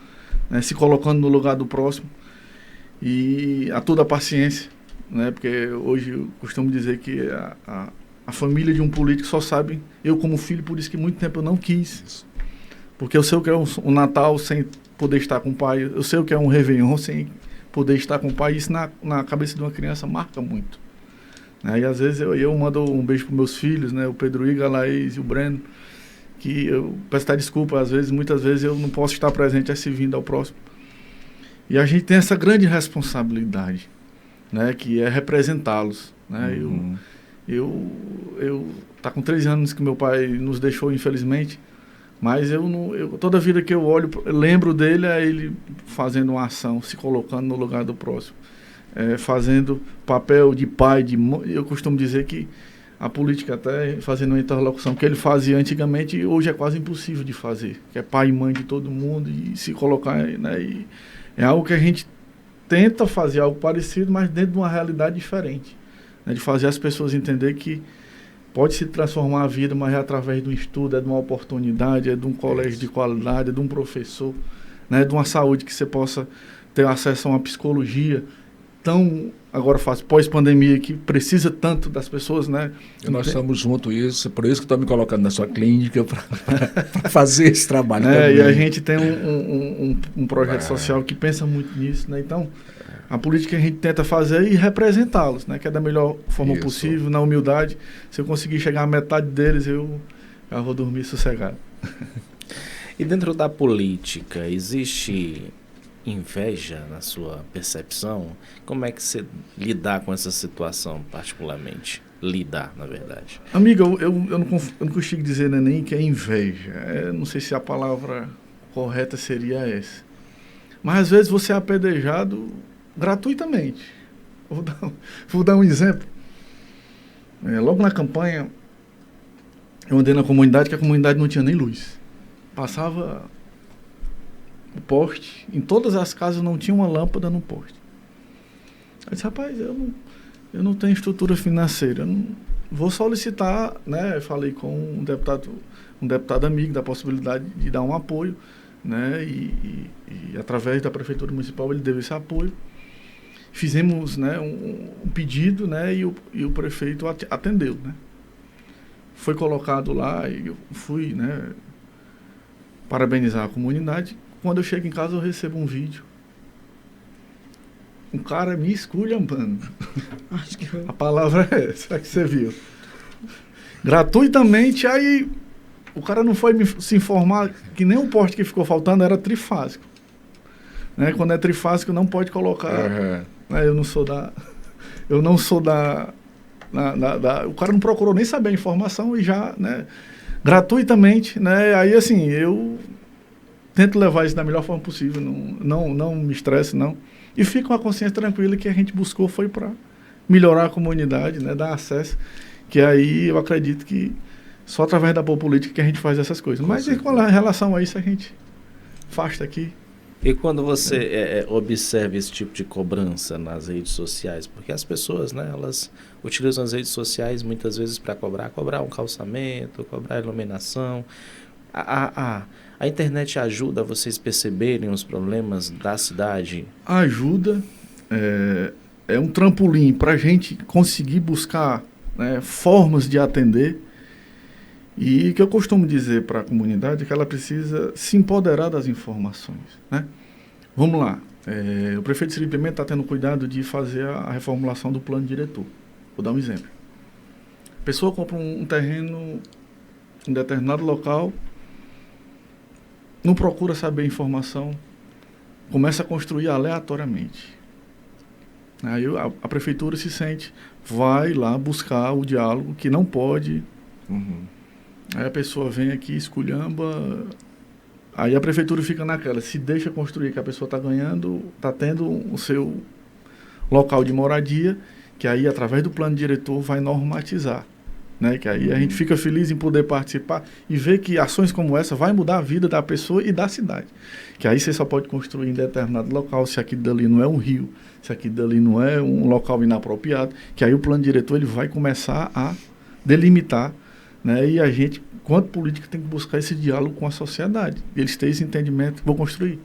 B: né, se colocando no lugar do próximo. E a toda a paciência, né? Porque hoje eu costumo dizer que a família de um político só sabe, eu como filho, por isso que muito tempo eu não quis. Porque eu sei o que é um Natal sem poder estar com o pai, eu sei o que é um Réveillon sem poder estar com o pai, isso na cabeça de uma criança marca muito. Né? E às vezes eu mando um beijo para meus filhos, né? O Pedro Iga, a Laís e o Breno, que eu peço até desculpa, muitas vezes eu não posso estar presente servindo ao próximo. E a gente tem essa grande responsabilidade, né? Que é representá-los. Né? Tá com 3 anos que meu pai nos deixou, infelizmente, mas toda vida que eu olho, lembro dele, é ele fazendo uma ação, se colocando no lugar do próximo, fazendo papel de pai, de mãe. Eu costumo dizer que a política, até fazendo uma interlocução que ele fazia antigamente, hoje é quase impossível de fazer, que é pai e mãe de todo mundo, e se colocar, né? E é algo que a gente tenta fazer algo parecido, mas dentro de uma realidade diferente, né? De fazer as pessoas entender que pode se transformar a vida, mas é através do estudo, é de uma oportunidade, é de um colégio de qualidade, é de um professor, né? De uma saúde que você possa ter acesso a uma psicologia tão, agora fácil, pós-pandemia, que precisa tanto das pessoas, né?
D: E nós estamos juntos, por isso que estou me colocando na sua clínica para fazer esse trabalho também.
B: E a gente tem um projeto social que pensa muito nisso, né? Então, a política a gente tenta fazer e representá-los, né? Que é da melhor forma possível, na humildade. Se eu conseguir chegar à metade deles, eu já vou dormir sossegado.
A: E dentro da política, existe inveja na sua percepção? Como é que você lidar com essa situação, particularmente? Lidar, na verdade.
B: Amiga, eu não consigo dizer, né, nem que é inveja. Não sei se a palavra correta seria essa. Mas às vezes você é apedrejado gratuitamente. Vou dar um exemplo. Logo na campanha, eu andei na comunidade, que a comunidade não tinha nem luz. Passava o poste, em todas as casas não tinha uma lâmpada no poste. Eu disse, rapaz, eu não tenho estrutura financeira, não vou solicitar, né? Falei com um deputado amigo da possibilidade de dar um apoio, né? E através da Prefeitura Municipal ele deu esse apoio. Fizemos, né, um pedido, né? E o prefeito atendeu, né? Foi colocado lá e eu fui, né, parabenizar a comunidade. Quando eu chego em casa, eu recebo um vídeo. Um cara me esculhambando.
C: Acho que foi.
B: A palavra é essa que você viu. Gratuitamente, aí o cara não foi se informar que nem o poste que ficou faltando era trifásico. Né? Quando é trifásico, não pode colocar. Né? Eu não sou da... O cara não procurou nem saber a informação e já, né, gratuitamente, né? Aí, assim, eu tento levar isso da melhor forma possível, não me estresse, não. e fica com a consciência tranquila que a gente buscou foi para melhorar a comunidade, né, dar acesso, que aí eu acredito que só através da boa política que a gente faz essas coisas. Mas com relação a isso a gente afasta aqui.
A: E quando você observa esse tipo de cobrança nas redes sociais, porque as pessoas, né, elas utilizam as redes sociais muitas vezes para cobrar um calçamento, cobrar iluminação. A internet ajuda vocês perceberem os problemas da cidade?
B: Ajuda, é um trampolim para a gente conseguir buscar, né, formas de atender. E o que eu costumo dizer para a comunidade é que ela precisa se empoderar das informações, né? Vamos lá, o prefeito de Siri Pimenta está tendo cuidado de fazer a reformulação do plano diretor. Vou dar um exemplo. A pessoa compra um terreno em determinado local, não procura saber a informação, começa a construir aleatoriamente. Aí a prefeitura se sente, vai lá buscar o diálogo que não pode. Aí a pessoa vem aqui, esculhamba, aí a prefeitura fica naquela, se deixa construir, que a pessoa está ganhando, está tendo o seu local de moradia, que aí através do plano diretor vai normatizar, né? Que aí a gente fica feliz em poder participar e ver que ações como essa vai mudar a vida da pessoa e da cidade. Que aí você só pode construir em determinado local, se aquilo dali não é um rio, se aquilo dali não é um local inapropriado, que aí o plano diretor ele vai começar a delimitar, né? E a gente, quanto político, tem que buscar esse diálogo com a sociedade. Eles têm esse entendimento, vou construir.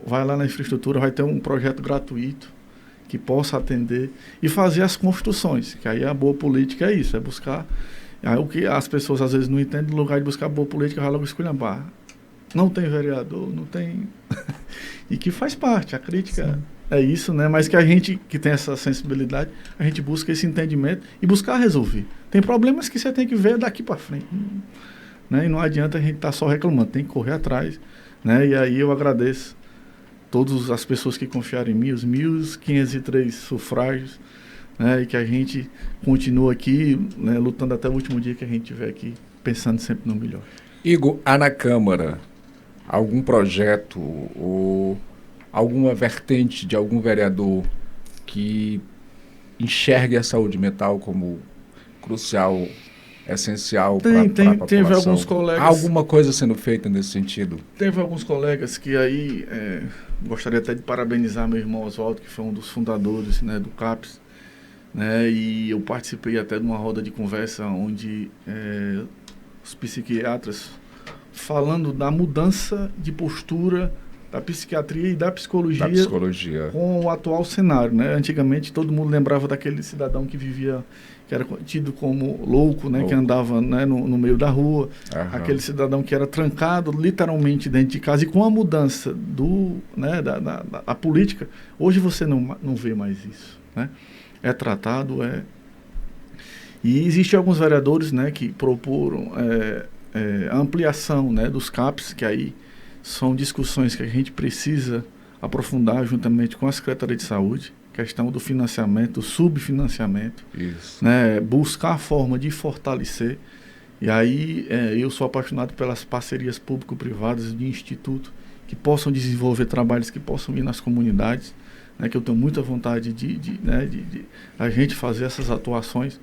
B: Vai lá na infraestrutura, vai ter um projeto gratuito que possa atender e fazer as construções, que aí a boa política é isso, é buscar. Aí o que as pessoas às vezes não entendem, no lugar de buscar boa política, vai logo esculhambar. Não tem vereador, não tem... e que faz parte, a crítica... Sim. É isso, né? Mas que a gente que tem essa sensibilidade, a gente busca esse entendimento e buscar resolver. Tem problemas que você tem que ver daqui para frente, né? E não adianta a gente estar só reclamando, tem que correr atrás, né? E aí eu agradeço todas as pessoas que confiaram em mim, os 1.503 sufrágios, né? E que a gente continua aqui, né? Lutando até o último dia que a gente estiver aqui, pensando sempre no melhor.
D: Igor, há na Câmara algum projeto ou alguma vertente de algum vereador que enxergue a saúde mental como crucial, essencial para a população?
B: Teve alguns colegas...
D: Há alguma coisa sendo feita nesse sentido?
B: Teve alguns colegas que aí, gostaria até de parabenizar meu irmão Oswaldo, que foi um dos fundadores, né, do CAPS, né, e eu participei até de uma roda de conversa onde os psiquiatras, falando da mudança de postura da psiquiatria e da psicologia com o atual cenário, né? Antigamente todo mundo lembrava daquele cidadão que vivia, que era tido como louco, né? Que andava, né, no meio da rua, aquele cidadão que era trancado literalmente dentro de casa. E com a mudança da política, hoje você não vê mais isso, né? É tratado, E existem alguns vereadores, né, que proporam a ampliação, né, dos CAPs, que aí são discussões que a gente precisa aprofundar juntamente com a Secretaria de Saúde, questão do financiamento, do subfinanciamento, né, buscar a forma de fortalecer. E aí eu sou apaixonado pelas parcerias público-privadas de instituto que possam desenvolver trabalhos que possam ir nas comunidades, né, que eu tenho muita vontade de a gente fazer essas atuações.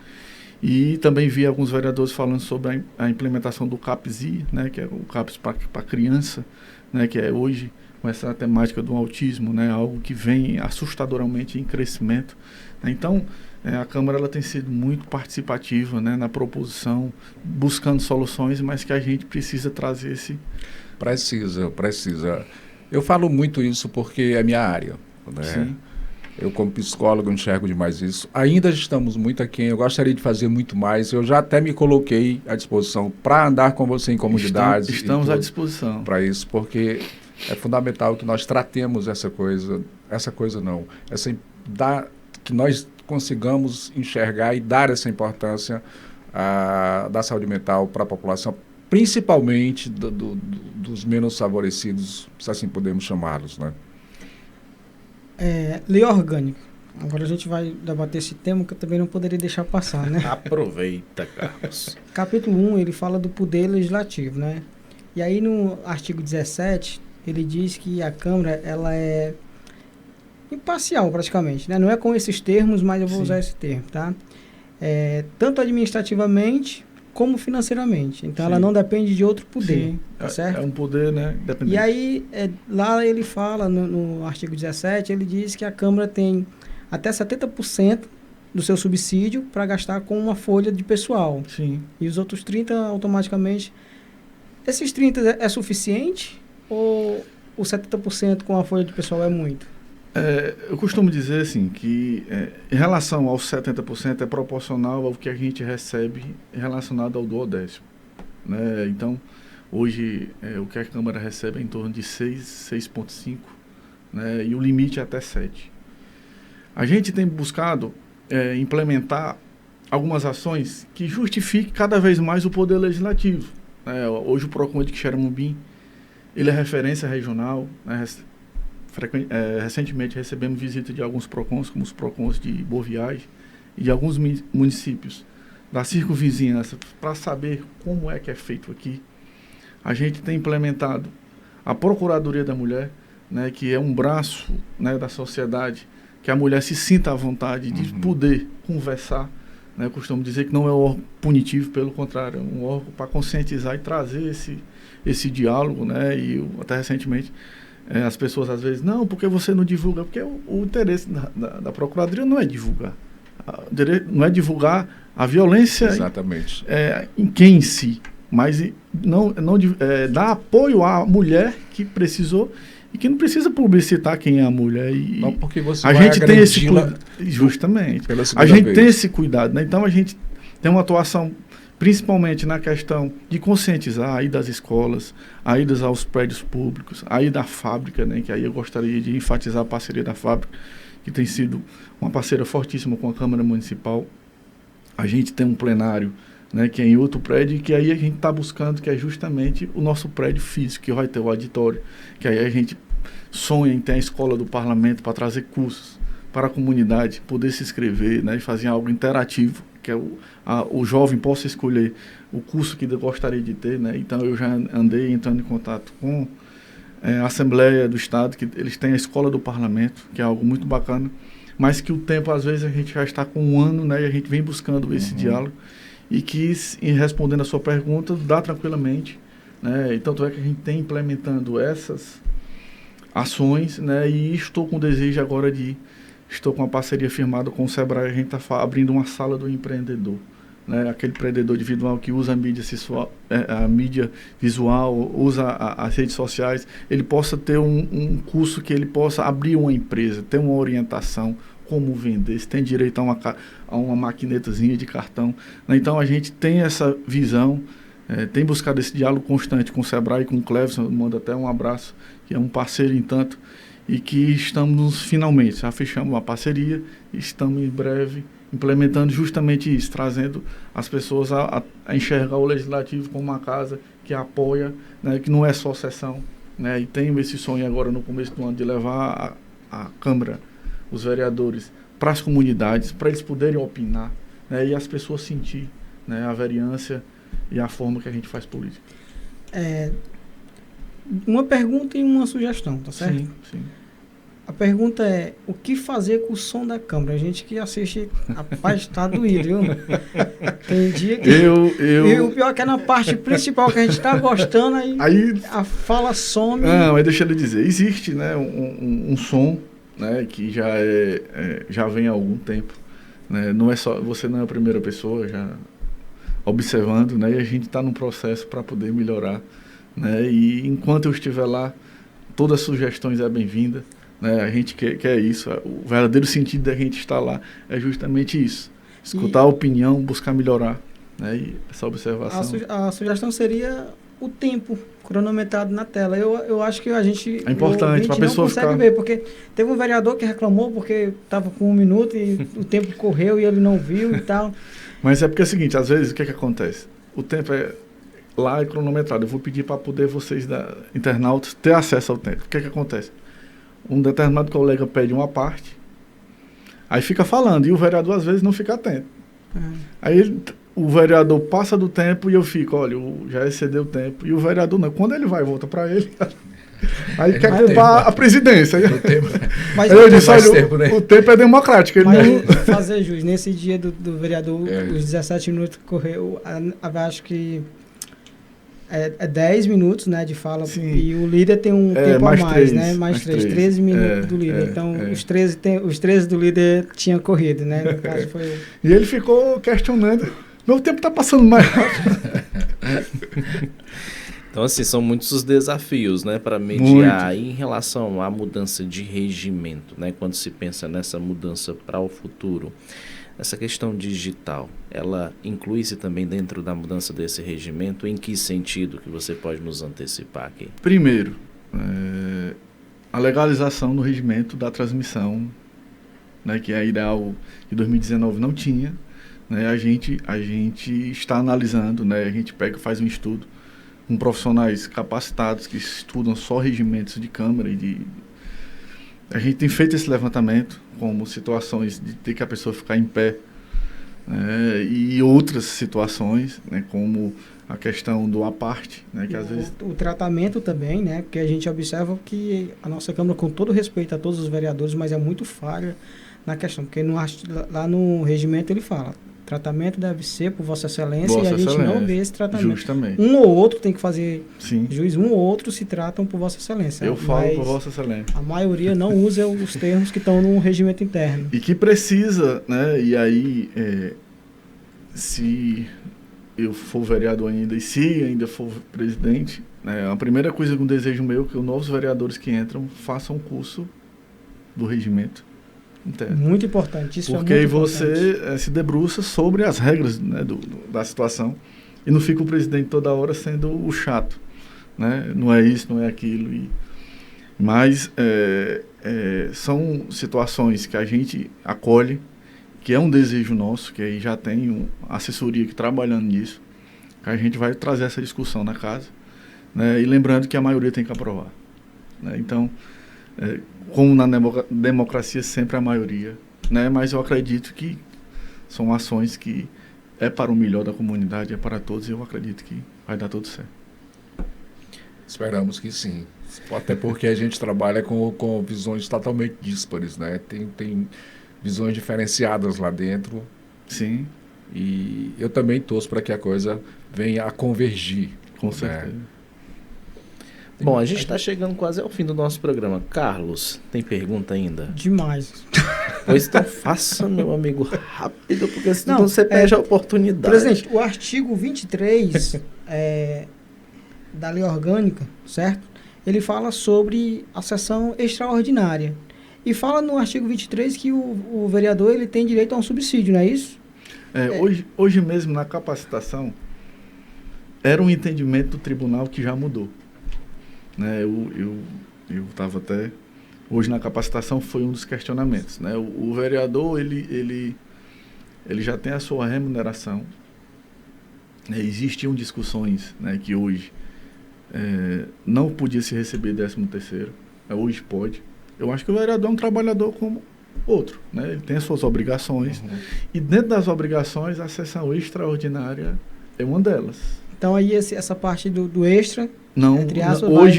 B: E também vi alguns vereadores falando sobre a implementação do CAPSI, né, que é o CAPS para criança, né, que é hoje com essa temática do autismo, né, algo que vem assustadoramente em crescimento. Então, a Câmara ela tem sido muito participativa, né, na proposição, buscando soluções, mas que a gente precisa trazer esse...
D: Precisa. Eu falo muito isso porque é minha área, né?
B: Sim.
D: Eu, como psicólogo, enxergo demais isso. Ainda estamos muito aquém, eu gostaria de fazer muito mais. Eu já até me coloquei à disposição para andar com você em comunidades.
B: Estamos à disposição.
D: Para isso, porque é fundamental que nós tratemos que nós consigamos enxergar e dar essa importância da saúde mental para a população, principalmente dos menos favorecidos, se assim podemos chamá-los, né?
C: Lei orgânica. Agora a gente vai debater esse tema que eu também não poderia deixar passar, né?
A: Aproveita, Carlos.
C: Capítulo 1, ele fala do poder legislativo, né? E aí no artigo 17, ele diz que a Câmara, ela é imparcial praticamente, né? Não é com esses termos, mas eu vou usar esse termo, tá? Tanto administrativamente como financeiramente. Então, ela não depende de outro poder, tá certo?
B: É um poder, né, dependente.
C: E aí, lá ele fala, no artigo 17, ele diz que a Câmara tem até 70% do seu subsídio para gastar com uma folha de pessoal.
B: Sim.
C: E os outros 30% automaticamente. Esses 30% é suficiente ou o 70% com a folha de pessoal é muito?
B: Eu costumo dizer assim, que em relação aos 70% é proporcional ao que a gente recebe relacionado ao duodécimo, né? Então, hoje, o que a Câmara recebe é em torno de 6,5, né? E o limite é até 7. A gente tem buscado implementar algumas ações que justifiquem cada vez mais o poder legislativo, né? Hoje o PROCON de Quixeramobim, ele é referência regional, né? Recentemente recebemos visita de alguns PROCONs, como os PROCONs de Boa Viagem e de alguns municípios da circunvizinhança, para saber como é que é feito aqui. A gente tem implementado a Procuradoria da Mulher, né, que é um braço, né, da sociedade, que a mulher se sinta à vontade de poder conversar, né? Eu costumo dizer que não é um órgão punitivo, pelo contrário, é um órgão para conscientizar e trazer esse diálogo, né? E até recentemente as pessoas às vezes, não, porque você não divulga? Porque o interesse da Procuradoria não é divulgar. Não é divulgar a violência em quem em si, mas dar apoio à mulher que precisou e que não precisa publicitar quem é a mulher.
D: Não, porque você
B: a gente tem esse cuidado. Justamente. A gente tem esse cuidado, né? Então a gente tem uma atuação principalmente na questão de conscientizar a ida às escolas, a idas aos prédios públicos, a ida à fábrica, né? Que aí eu gostaria de enfatizar a parceria da fábrica, que tem sido uma parceira fortíssima com a Câmara Municipal. A gente tem um plenário, né, que é em outro prédio, e que aí a gente está buscando, que é justamente o nosso prédio físico, que vai ter o auditório, que aí a gente sonha em ter a escola do parlamento para trazer cursos para a comunidade, poder se inscrever, né, e fazer algo interativo, que é o jovem possa escolher o curso que gostaria de ter, né? Então eu já andei entrando em contato com a Assembleia do Estado, que eles têm a escola do parlamento, que é algo muito bacana, mas que o tempo, às vezes, a gente já está com um ano, né, e a gente vem buscando esse diálogo, e que, respondendo a sua pergunta, dá tranquilamente, né? E tanto é que a gente tem implementando essas ações, né? E estou com desejo agora estou com uma parceria firmada com o Sebrae, a gente está abrindo uma sala do empreendedor, né? Aquele empreendedor individual que usa a mídia visual, usa as redes sociais, ele possa ter um curso que ele possa abrir uma empresa, ter uma orientação, como vender, se tem direito a uma maquinetazinha de cartão, né? Então a gente tem essa visão, tem buscado esse diálogo constante com o Sebrae e com o Cleverson, mando até um abraço, que é um parceiro em tanto, e que estamos finalmente, já fechamos uma parceria, e estamos em breve implementando justamente isso, trazendo as pessoas a enxergar o Legislativo como uma casa que apoia, né, que não é só sessão, né? E tenho esse sonho agora no começo do ano de levar a Câmara, os vereadores, para as comunidades, para eles poderem opinar, né, e as pessoas sentir, né, a vereança e a forma que a gente faz política.
C: Uma pergunta e uma sugestão, tá certo?
B: Sim, sim.
C: A pergunta é, o que fazer com o som da Câmara? A gente que assiste, rapaz, tá doído, viu? Tem dia que... E o pior é que é na parte principal que a gente tá gostando, aí a fala some.
B: Não, mas deixa eu dizer, existe, né, um som, né, que já vem há algum tempo, né? Não é só, você não é a primeira pessoa já observando, né? E a gente está num processo para poder melhorar, né? E enquanto eu estiver lá, todas as sugestões é bem-vinda, né? A gente quer isso, o verdadeiro sentido da gente estar lá é justamente isso, escutar a opinião, buscar melhorar, né? E essa observação.
C: A sugestão seria o tempo cronometrado na tela. Eu acho que a gente...
B: É importante para a pessoa
C: não consegue ver, porque teve um vereador que reclamou porque estava com 1 minuto e o tempo correu e ele não viu e tal.
B: Mas é porque é o seguinte, às vezes o que acontece? O tempo lá é cronometrado. Eu vou pedir para poder vocês, internautas, ter acesso ao tempo. O que acontece? Um determinado colega pede uma parte, aí fica falando, e o vereador às vezes não fica atento. Aí o vereador passa do tempo e eu fico, olha, já excedeu o tempo. E o vereador não, quando ele vai, volta para ele. Aí quer culpar a presidência.
C: Mas
B: eu disse, olha,
D: tempo, né?
B: o tempo é democrático. Ele não...
C: fazer jus, nesse dia do vereador, os 17 minutos que correu, acho que é 10 minutos, né, de fala. Sim. E o líder tem um tempo a mais, né? Mais 13 minutos do líder. Então, os 13 do líder tinham corrido, né? No caso, foi...
B: E ele ficou questionando. Meu tempo está passando mais rápido.
A: Então, assim, são muitos os desafios, né, para mediar em relação à mudança de regimento, né, quando se pensa nessa mudança para o futuro. Essa questão digital, ela inclui-se também dentro da mudança desse regimento? Em que sentido que você pode nos antecipar aqui?
B: Primeiro, a legalização no regimento da transmissão, né, que é ideal que 2019 não tinha, né, a gente está analisando, né, a gente pega, faz um estudo com profissionais capacitados que estudam só regimentos de Câmara a gente tem feito esse levantamento, como situações de ter que a pessoa ficar em pé, né, e outras situações, né, como a questão do à parte, né, que às vezes...
C: O tratamento também, né, porque a gente observa que a nossa Câmara, com todo respeito a todos os vereadores, mas é muito falha na questão, porque lá no regimento ele fala, tratamento deve ser por Vossa Excelência, e a gente não vê esse tratamento.
B: Justamente.
C: Um ou outro tem que fazer
B: Sim.
C: juiz, um ou outro se tratam por Vossa Excelência.
B: Eu falo por Vossa Excelência.
C: A maioria não usa os termos que estão no regimento interno.
B: E que precisa, né, e aí, se eu for vereador ainda, e se ainda for presidente, né, a primeira coisa que um desejo meu é que os novos vereadores que entram façam um curso do regimento interno.
C: Muito importante, isso
B: porque
C: é muito
B: importante. Porque você se debruça sobre as regras, né, da situação e não fica o presidente toda hora sendo o chato, né? Não é isso, não é aquilo. Mas são situações que a gente acolhe, que é um desejo nosso, que aí já tem uma assessoria que trabalhando nisso, que a gente vai trazer essa discussão na casa, né? E lembrando que a maioria tem que aprovar, né? Então, como na democracia sempre a maioria, né? Mas eu acredito que são ações que é para o melhor da comunidade, é para todos, e eu acredito que vai dar tudo certo.
D: Esperamos que sim. Até porque a gente trabalha com visões totalmente díspares, né? Tem visões diferenciadas lá dentro.
B: Sim.
D: E eu também torço para que a coisa venha a convergir.
B: Com certeza.
A: Bom, a gente está chegando quase ao fim do nosso programa. Carlos, tem pergunta ainda?
C: Demais.
A: Pois então faça, meu amigo, rápido, porque senão você perde a oportunidade.
C: Presidente, o artigo 23 da lei orgânica, certo? Ele fala sobre a sessão extraordinária. E fala no artigo 23 que o vereador ele tem direito a um subsídio, não é isso?
B: Hoje mesmo, na capacitação, era um entendimento do tribunal que já mudou. Né, eu estava até... Hoje na capacitação foi um dos questionamentos. Né? O vereador, ele já tem a sua remuneração. Existiam discussões, né, que hoje não podia se receber 13º. Hoje pode. Eu acho que o vereador é um trabalhador como outro. Né? Ele tem as suas obrigações. Uhum. E dentro das obrigações, a sessão extraordinária é uma delas.
C: Então aí essa parte do extra...
B: Não,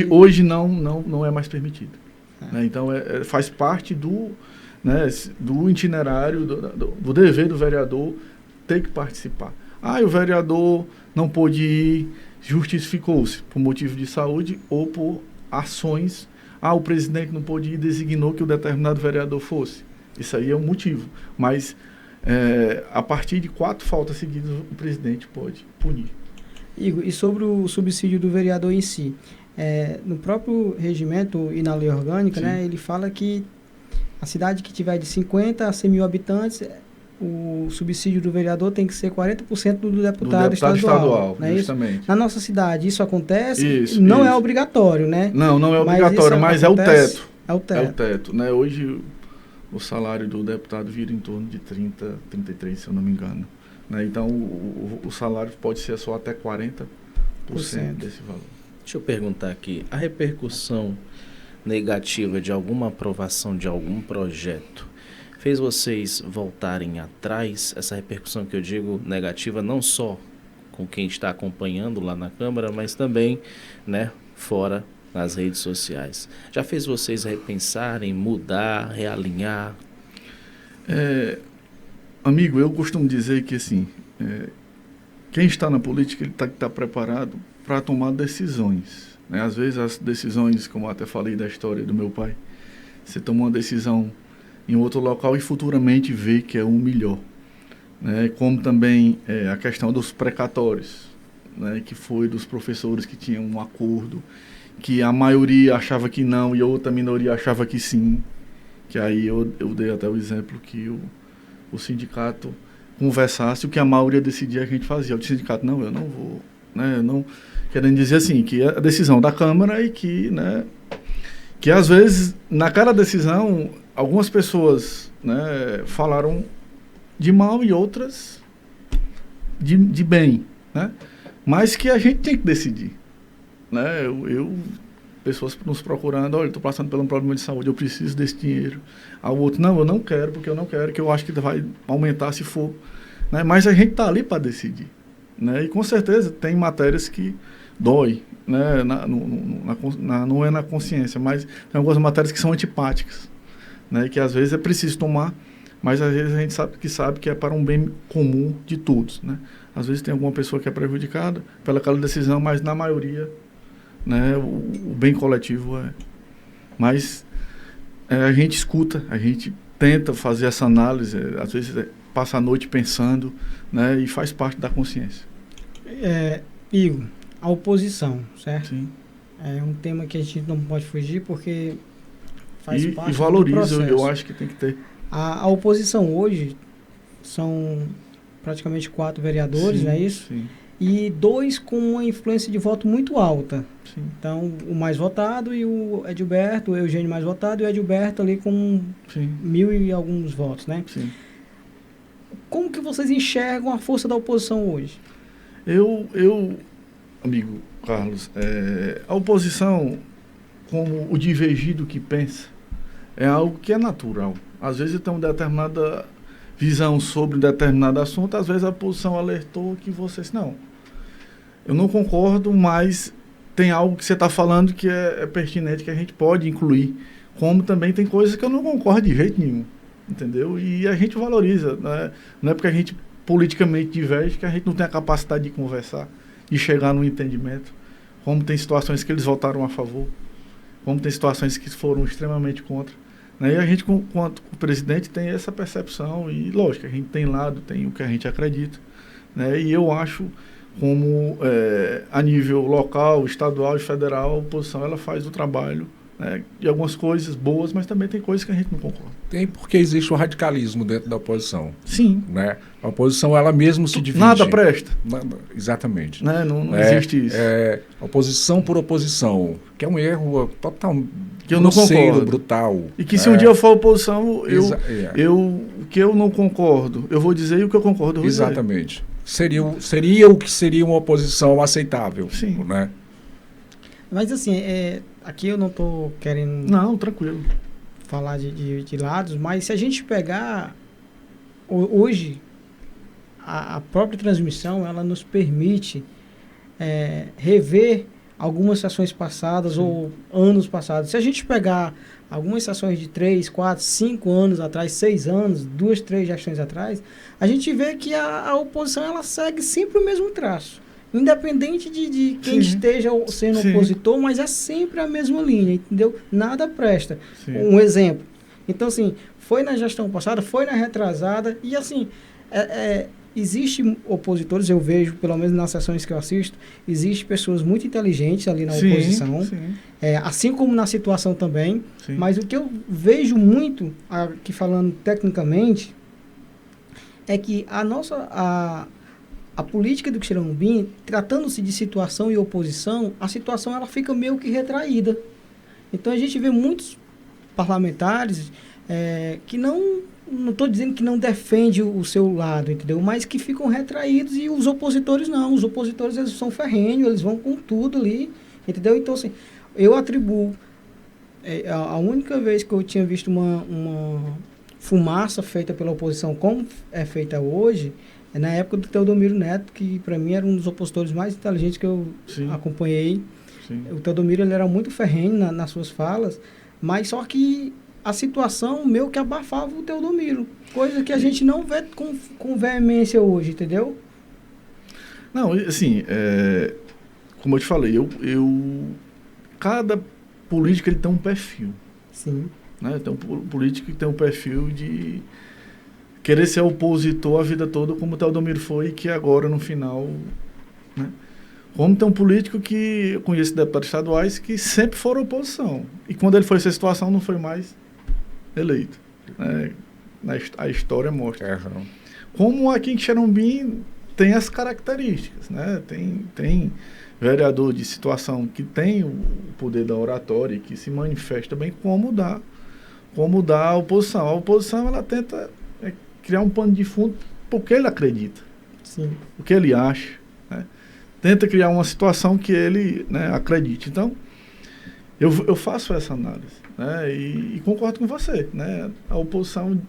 B: hoje não é mais permitido. Né? Então, faz parte do itinerário, do dever do vereador ter que participar. O vereador não pôde ir, justificou-se por motivo de saúde ou por ações. O presidente não pôde ir, designou que o determinado vereador fosse. Isso aí é um motivo. Mas, a partir de 4 faltas seguidas, o presidente pode punir.
C: Igor, e sobre o subsídio do vereador em si, no próprio regimento e na lei orgânica, né, ele fala que a cidade que tiver de 50 a 100 mil habitantes, o subsídio do vereador tem que ser 40% do deputado estadual. Né,
B: justamente.
C: Na nossa cidade isso acontece, não é obrigatório, né?
B: Não é obrigatório, mas é o teto.
C: É o
B: teto. Né? Hoje o salário do deputado vira em torno de 30, 33, se eu não me engano. Né? Então, o salário pode ser só até 40% desse valor.
A: Deixa eu perguntar aqui, a repercussão negativa de alguma aprovação de algum projeto fez vocês voltarem atrás? Essa repercussão que eu digo negativa não só com quem está acompanhando lá na Câmara, mas também, né, fora nas redes sociais. Já fez vocês repensarem, mudar, realinhar?
B: Amigo, eu costumo dizer que assim, quem está na política ele tem que estar preparado para tomar decisões, né? Às vezes as decisões, como eu até falei da história do meu pai, você toma uma decisão em outro local e futuramente vê que é o melhor, né? Como também a questão dos precatórios, né? Que foi dos professores que tinham um acordo, que a maioria achava que não e a outra minoria achava que sim, que aí eu dei até o exemplo que o sindicato conversasse, o que a maioria decidia a gente fazia. O sindicato, não, eu não vou, né? Não, querendo dizer assim, que a decisão da Câmara e que, né, que às vezes, naquela decisão, algumas pessoas, né, falaram de mal e outras de bem, né? Mas que a gente tem que decidir, né? Pessoas nos procurando, olha, estou passando por um problema de saúde, eu preciso desse dinheiro. Ao outro, não, eu não quero, porque eu não quero, que eu acho que vai aumentar se for, né? Mas a gente está ali para decidir, né? E com certeza tem matérias que dói, né? Não é na consciência, mas tem algumas matérias que são antipáticas, né? Que às vezes é preciso tomar, mas às vezes a gente sabe que é para um bem comum de todos, né? Às vezes tem alguma pessoa que é prejudicada pelaquela decisão, mas na maioria, né, o bem coletivo é. Mas a gente escuta, a gente tenta fazer essa análise, às vezes passa a noite pensando, né, e faz parte da consciência.
C: Igor, a oposição, certo?
B: Sim.
C: É um tema que a gente não pode fugir porque faz parte
B: e valoriza,
C: do processo.
B: eu acho que tem que ter.
C: A oposição hoje são praticamente 4 vereadores,
B: Sim,
C: não é isso?
B: Sim.
C: E 2 com uma influência de voto muito alta.
B: Sim.
C: Então, o mais votado e o Edilberto, o Eugênio mais votado e o Edilberto ali com
B: Sim.
C: 1000 e alguns votos, né?
B: Sim.
C: Como que vocês enxergam a força da oposição hoje?
B: Amigo Carlos, a oposição, como o divergido que pensa, é algo que é natural. Às vezes tem uma determinada visão sobre um determinado assunto, às vezes a oposição alertou que vocês... Não, eu não concordo, mas tem algo que você está falando que é pertinente, que a gente pode incluir. Como também tem coisas que eu não concordo de jeito nenhum, entendeu? E a gente valoriza, né? Não é porque a gente politicamente diverge que a gente não tem a capacidade de conversar, de chegar num entendimento. Como tem situações que eles votaram a favor, como tem situações que foram extremamente contra. Né? E a gente, quanto presidente, tem essa percepção e, lógico, a gente tem lado, tem o que a gente acredita. Né? E eu acho, como a nível local, estadual e federal, a oposição ela faz o trabalho, né, de algumas coisas boas, mas também tem coisas que a gente não concorda.
D: Tem porque existe o radicalismo dentro da oposição.
B: Sim.
D: Né? A oposição, ela mesmo se divide.
B: Nada presta.
D: Exatamente.
B: Né? Não existe isso.
D: Oposição por oposição, que é um erro total,
B: que eu não concordo.
D: Brutal.
B: E que se um dia eu for oposição, o que eu não concordo, eu vou dizer, e o que eu concordo, eu vou
D: Exatamente. Dizer. Seria o que seria uma oposição aceitável.
B: Sim.
D: Né?
C: Mas assim, aqui eu não estou querendo...
B: Não, tranquilo.
C: Falar de lados, mas se a gente pegar hoje, a própria transmissão, ela nos permite rever algumas sessões passadas
B: Sim.
C: ou anos passados. Se a gente pegar algumas sessões de 3, 4, 5 anos atrás, 6 anos, 2, 3 gestões atrás, a gente vê que a oposição ela segue sempre o mesmo traço. Independente de quem
B: Sim.
C: esteja sendo
B: Sim.
C: opositor, mas é sempre a mesma linha, entendeu? Nada presta.
B: Sim.
C: Um exemplo. Então, assim, foi na gestão passada, foi na retrasada, e assim, existem opositores, eu vejo, pelo menos nas sessões que eu assisto, existem pessoas muito inteligentes ali na oposição,
B: Sim.
C: Assim como na situação também,
B: Sim.
C: mas o que eu vejo muito, aqui falando tecnicamente, é que a política do Xerambim, tratando-se de situação e oposição, a situação ela fica meio que retraída. Então a gente vê muitos parlamentares que não estou dizendo que não defende o seu lado, entendeu? Mas que ficam retraídos e os opositores não. Os opositores eles são ferrenhos, eles vão com tudo ali, entendeu? Então assim, eu atribuo a única vez que eu tinha visto uma fumaça feita pela oposição como é feita hoje na época do Teodomiro Neto, que para mim era um dos opositores mais inteligentes que eu
B: Sim.
C: acompanhei.
B: Sim.
C: O Teodomiro, ele era muito ferrenho nas suas falas, mas só que a situação meio que abafava o Teodomiro, coisa que a gente não vê com veemência hoje, entendeu?
B: Não, assim, como eu te falei, cada político ele tem um perfil.
C: Sim.
B: Né? Tem um político que tem um perfil de querer ser opositor a vida toda, como o Teodomiro foi, que agora, no final... Né? Como tem um político que eu conheço deputados estaduais que sempre foram oposição. E quando ele foi essa situação, não foi mais eleito. Né? A história mostra. Como aqui em Xerambim tem as características. Né? Tem vereador de situação que tem o poder da oratória e que se manifesta bem como dá a oposição. A oposição ela tenta criar um pano de fundo porque ele acredita.
C: Sim.
B: O que ele acha. Né? Tenta criar uma situação que ele, né, acredite. Então, eu faço essa análise, né, e concordo com você. Né? A oposição,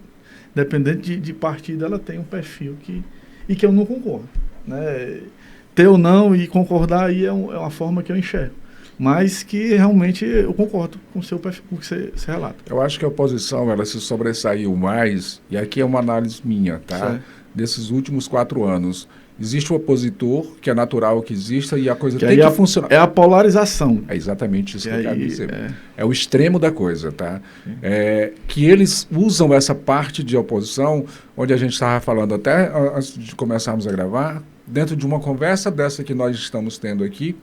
B: independente de partido, ela tem um perfil que eu não concordo. Né? Ter ou não e concordar aí é uma forma que eu enxergo. Mas que realmente eu concordo com o seu perfil, com o que você relata.
D: Eu acho que a oposição ela se sobressaiu mais, e aqui é uma análise minha, tá?
B: Certo.
D: Desses últimos 4 anos. Existe o opositor, que é natural que exista, e a coisa
B: Que
D: tem que funcionar.
B: É a polarização.
D: É exatamente isso que eu quero dizer.
B: É
D: o extremo da coisa, tá? Que eles usam essa parte de oposição, onde a gente estava falando até antes de começarmos a gravar, dentro de uma conversa dessa que nós estamos tendo aqui,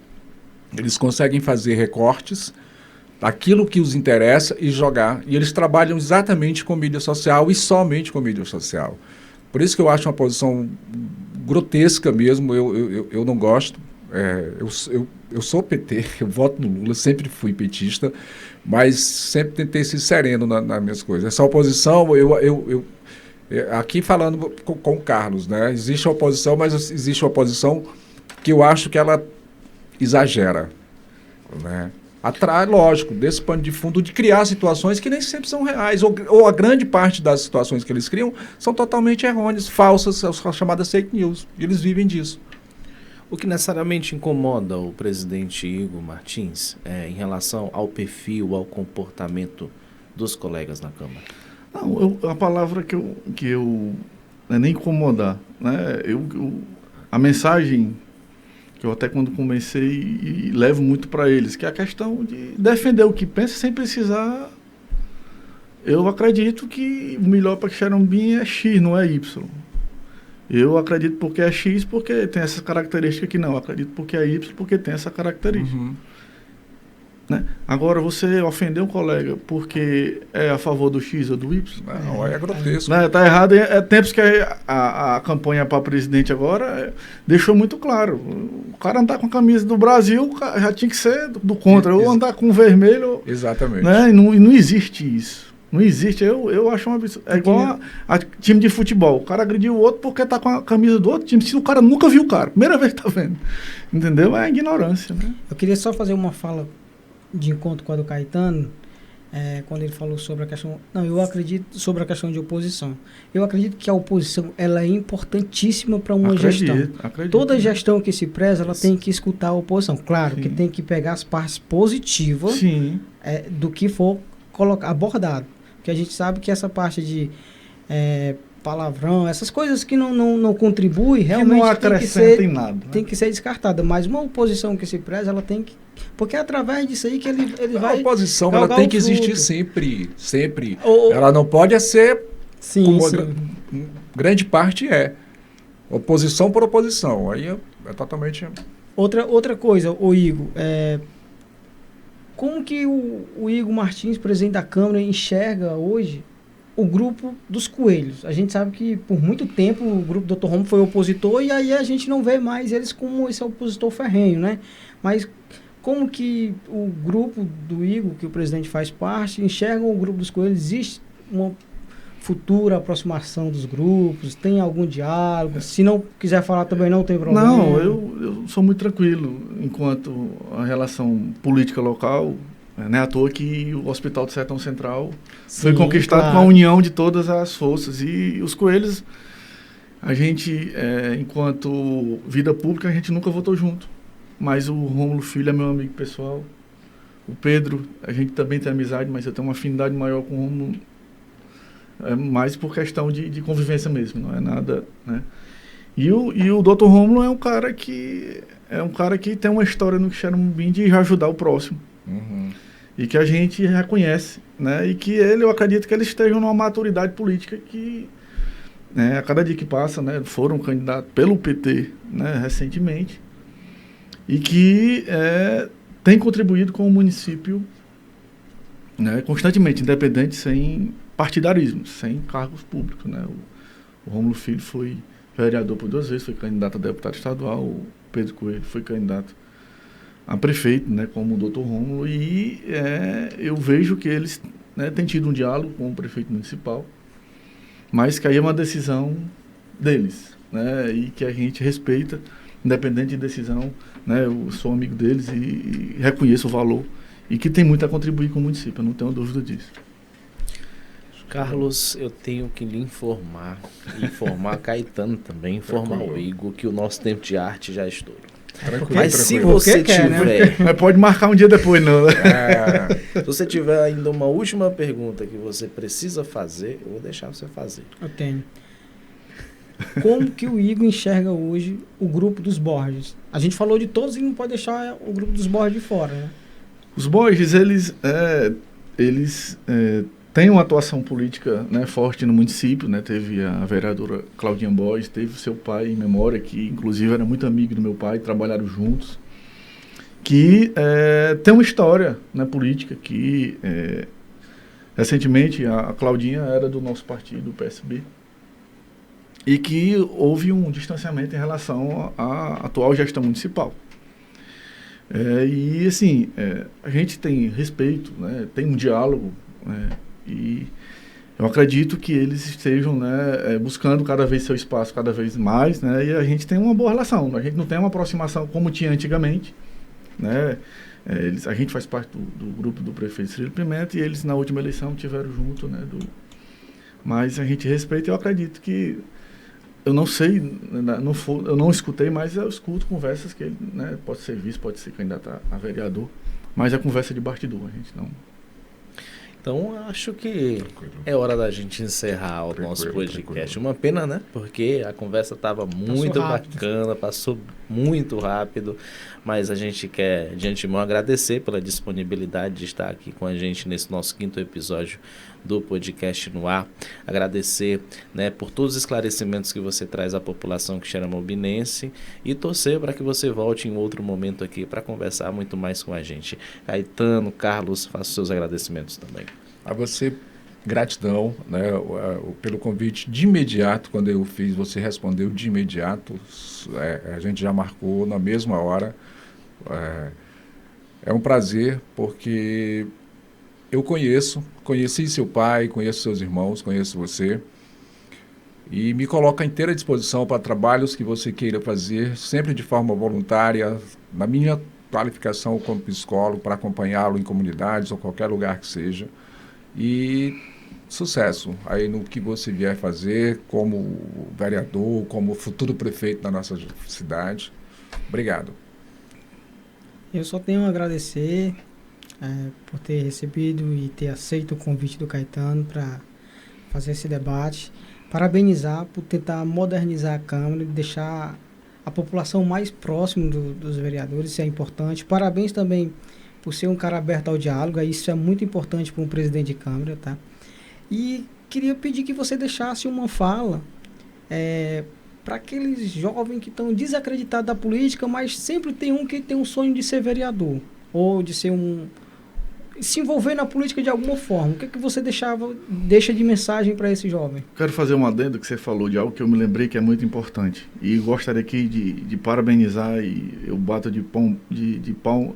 D: eles conseguem fazer recortes daquilo que os interessa e jogar. E eles trabalham exatamente com mídia social e somente com mídia social. Por isso que eu acho uma posição grotesca mesmo, eu não gosto. Eu sou PT, eu voto no Lula, sempre fui petista, mas sempre tentei ser sereno nas minhas coisas. Essa oposição, aqui falando com o Carlos, né? Existe a oposição, mas existe a oposição que eu acho que ela exagera, né? Atrás, lógico, desse pano de fundo de criar situações que nem sempre são reais, ou a grande parte das situações que eles criam são totalmente errôneas, falsas, as chamadas fake news, e eles vivem disso.
A: O que necessariamente incomoda o presidente Igor Martins em relação ao perfil, ao comportamento dos colegas na Câmara?
B: Não, a palavra que eu não é nem incomodar, né? A mensagem que eu até quando comecei e levo muito para eles, que é a questão de defender o que pensa sem precisar. Eu acredito que o melhor para Xerambim é X, não é Y. Eu acredito porque é X, porque tem essa característica aqui, não. Eu acredito porque é Y, porque tem essa característica.
D: Uhum.
B: Né? Agora, você ofender um colega porque é a favor do X ou do Y...
D: Não, é grotesco.
B: Né? Tá errado. É tempos que a campanha para presidente agora deixou muito claro. O cara andar com a camisa do Brasil já tinha que ser do contra. Ou andar com vermelho...
D: Exatamente.
B: Né? E não existe isso. Não existe. Eu acho um absurdo. É igual a time de futebol. O cara agrediu o outro porque tá com a camisa do outro time. Se o cara nunca viu o cara. Primeira vez que tá vendo. Entendeu? É ignorância. Né?
C: Eu queria só fazer uma fala de encontro com a do Caetano, quando ele falou sobre a questão... Não, eu acredito sobre a questão de oposição. Eu acredito que a oposição ela é importantíssima para uma gestão. Toda gestão que se preza, ela tem que escutar a oposição. Claro, que tem que pegar as partes positivas do que for abordado. Porque a gente sabe que essa parte de palavrão, essas coisas que não contribuem, realmente
B: não acrescenta em nada, né?
C: Tem que ser descartada. Mas uma oposição que se preza, ela tem que... Porque é através disso aí que ele vai...
D: A oposição ela tem que existir sempre. Ela não pode ser...
C: Sim.
D: Grande parte é. Oposição por oposição. Aí é totalmente...
C: Outra coisa, o Igor, como que o Igor Martins, presidente da Câmara, enxerga hoje o grupo dos coelhos? A gente sabe que por muito tempo o grupo do Dr. Romo foi opositor e aí a gente não vê mais eles como esse opositor ferrenho, né? Mas como que o grupo do Igor, que o presidente faz parte, enxerga o grupo dos coelhos? Existe uma futura aproximação dos grupos? Tem algum diálogo? Se não quiser falar também não tem problema.
B: Não, eu sou muito tranquilo enquanto a relação política local. Não é à toa que o Hospital do Sertão Central foi conquistado com a união de todas as forças. E os coelhos, a gente, enquanto vida pública, a gente nunca votou junto. mas o Rômulo Filho é meu amigo pessoal. O Pedro, a gente também tem amizade, mas eu tenho uma afinidade maior com o Rômulo, mais por questão de convivência mesmo, não é nada, né? E o Dr. Rômulo é um cara que tem uma história no Quixeramobim de ajudar o próximo.
D: Uhum.
B: E que a gente reconhece, né? E que eu acredito que ele esteja numa maturidade política que, né, a cada dia que passa, né, foram candidatos pelo PT, né, recentemente, e que tem contribuído com o município, né, constantemente, independente, sem partidarismo, sem cargos públicos, né? O Rômulo Filho foi vereador por 2 vezes, foi candidato a deputado estadual, o Pedro Coelho foi candidato a prefeito, né, como o Dr. Rômulo, e eu vejo que eles, né, têm tido um diálogo com o prefeito municipal, mas que aí é uma decisão deles, né, e que a gente respeita, independente de decisão, né, eu sou amigo deles e reconheço o valor, e que tem muito a contribuir com o município, eu não tenho dúvida disso.
A: Carlos, eu tenho que lhe informar Caetano também, informar o Igor que o nosso tempo de arte já estourou. Mas se você tiver...
B: Mas pode marcar um dia depois, não, né?
A: Se você tiver ainda uma última pergunta que você precisa fazer, eu vou deixar você fazer.
C: Eu tenho. Como que o Igor enxerga hoje o grupo dos Borges? A gente falou de todos e não pode deixar o grupo dos Borges de fora, né?
B: Os Borges, eles têm uma atuação política, né, forte no município, né? Teve a vereadora Claudinha Borges, teve o seu pai em memória, que inclusive era muito amigo do meu pai, trabalharam juntos, que tem uma história, né, política, que recentemente a Claudinha era do nosso partido, o PSB, e que houve um distanciamento em relação à atual gestão municipal. E assim, a gente tem respeito, né, tem um diálogo, né, e eu acredito que eles estejam, né, buscando cada vez seu espaço cada vez mais, né, e a gente tem uma boa relação, a gente não tem uma aproximação como tinha antigamente, né, a gente faz parte do grupo do prefeito Cirilo Pimenta e eles na última eleição tiveram junto, né, mas a gente respeita e eu acredito que eu não sei, eu não escutei, mas eu escuto conversas que ele, né, pode ser vice, pode ser candidato a vereador, mas é conversa de bastidor, a gente não...
A: Então, acho que é hora da gente encerrar o nosso podcast. Uma pena, né? Porque a conversa estava muito bacana, passou muito rápido, mas a gente quer, de antemão, agradecer pela disponibilidade de estar aqui com a gente nesse nosso 5º episódio do podcast no ar. Agradecer, né, por todos os esclarecimentos que você traz à população quixeramobinense e torcer para que você volte em outro momento aqui para conversar muito mais com a gente. Caetano, Carlos, faço seus agradecimentos também.
D: A você, gratidão, né, pelo convite de imediato. Quando eu fiz, você respondeu de imediato. A gente já marcou na mesma hora. É um prazer, porque eu conheci seu pai, conheço seus irmãos, conheço você, e me coloco à inteira disposição para trabalhos que você queira fazer, sempre de forma voluntária, na minha qualificação como psicólogo, para acompanhá-lo em comunidades ou qualquer lugar que seja. E sucesso aí no que você vier fazer como vereador, como futuro prefeito da nossa cidade. Obrigado.
C: Eu só tenho a agradecer por ter recebido e ter aceito o convite do Caetano para fazer esse debate. Parabenizar por tentar modernizar a Câmara e deixar a população mais próxima dos vereadores, isso é importante. Parabéns também por ser um cara aberto ao diálogo, isso é muito importante para um presidente de Câmara, tá? E queria pedir que você deixasse uma fala para aqueles jovens que estão desacreditados da política, mas sempre tem um que tem um sonho de ser vereador, ou de ser se envolver na política de alguma forma. O que você deixa de mensagem para esse jovem?
B: Quero fazer um adendo que você falou de algo que eu me lembrei que é muito importante. E gostaria aqui de parabenizar, e eu bato de pau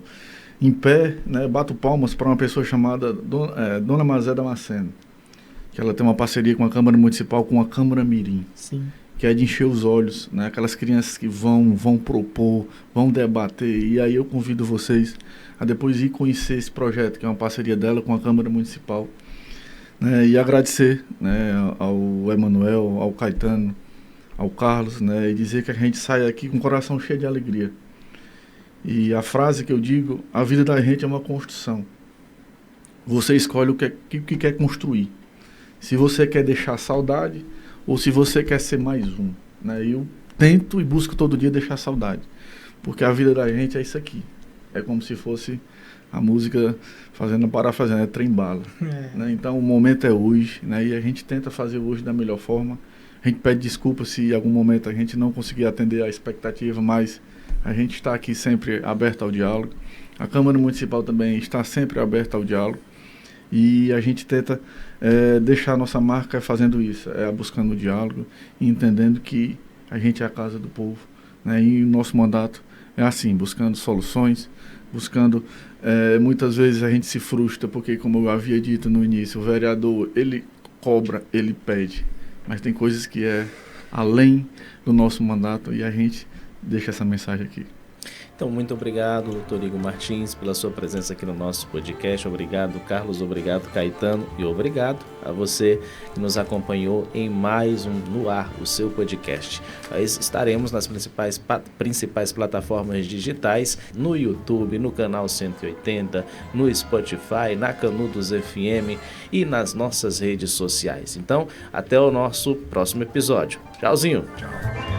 B: em pé, né, bato palmas para uma pessoa chamada Dona Mazé Damasceno, que ela tem uma parceria com a Câmara Municipal, com a Câmara Mirim.
C: Sim.
B: Que é de encher os olhos, né? Aquelas crianças que vão propor, vão debater, e aí eu convido vocês a depois ir conhecer esse projeto, que é uma parceria dela com a Câmara Municipal, né? E agradecer, né, ao Emanuel, ao Caetano, ao Carlos, né, e dizer que a gente sai aqui com o coração cheio de alegria. E a frase que eu digo, a vida da gente é uma construção. Você escolhe o que quer construir. Se você quer deixar saudade ou se você quer ser mais um. Né? Eu tento e busco todo dia deixar saudade. Porque a vida da gente é isso aqui. É como se fosse a música, fazendo a parafraseando, é trem-bala. Né? Então o momento é hoje, né? E a gente tenta fazer hoje da melhor forma. A gente pede desculpa se em algum momento a gente não conseguir atender a expectativa, mas a gente está aqui sempre aberto ao diálogo. A Câmara Municipal também está sempre aberta ao diálogo. E a gente tenta deixar a nossa marca fazendo isso, buscando o diálogo e entendendo que a gente é a casa do povo. Né? E o nosso mandato é assim, buscando soluções, buscando... muitas vezes a gente se frustra, porque como eu havia dito no início, o vereador, ele cobra, ele pede. Mas tem coisas que é além do nosso mandato e a gente deixa essa mensagem aqui.
A: Então, muito obrigado, doutor Igor Martins, pela sua presença aqui no nosso podcast. Obrigado, Carlos. Obrigado, Caetano. E obrigado a você que nos acompanhou em mais um No Ar, o seu podcast. Nós estaremos nas principais plataformas digitais, no YouTube, no canal 180, no Spotify, na Canudos FM e nas nossas redes sociais. Então, até o nosso próximo episódio. Tchauzinho.
D: Tchau.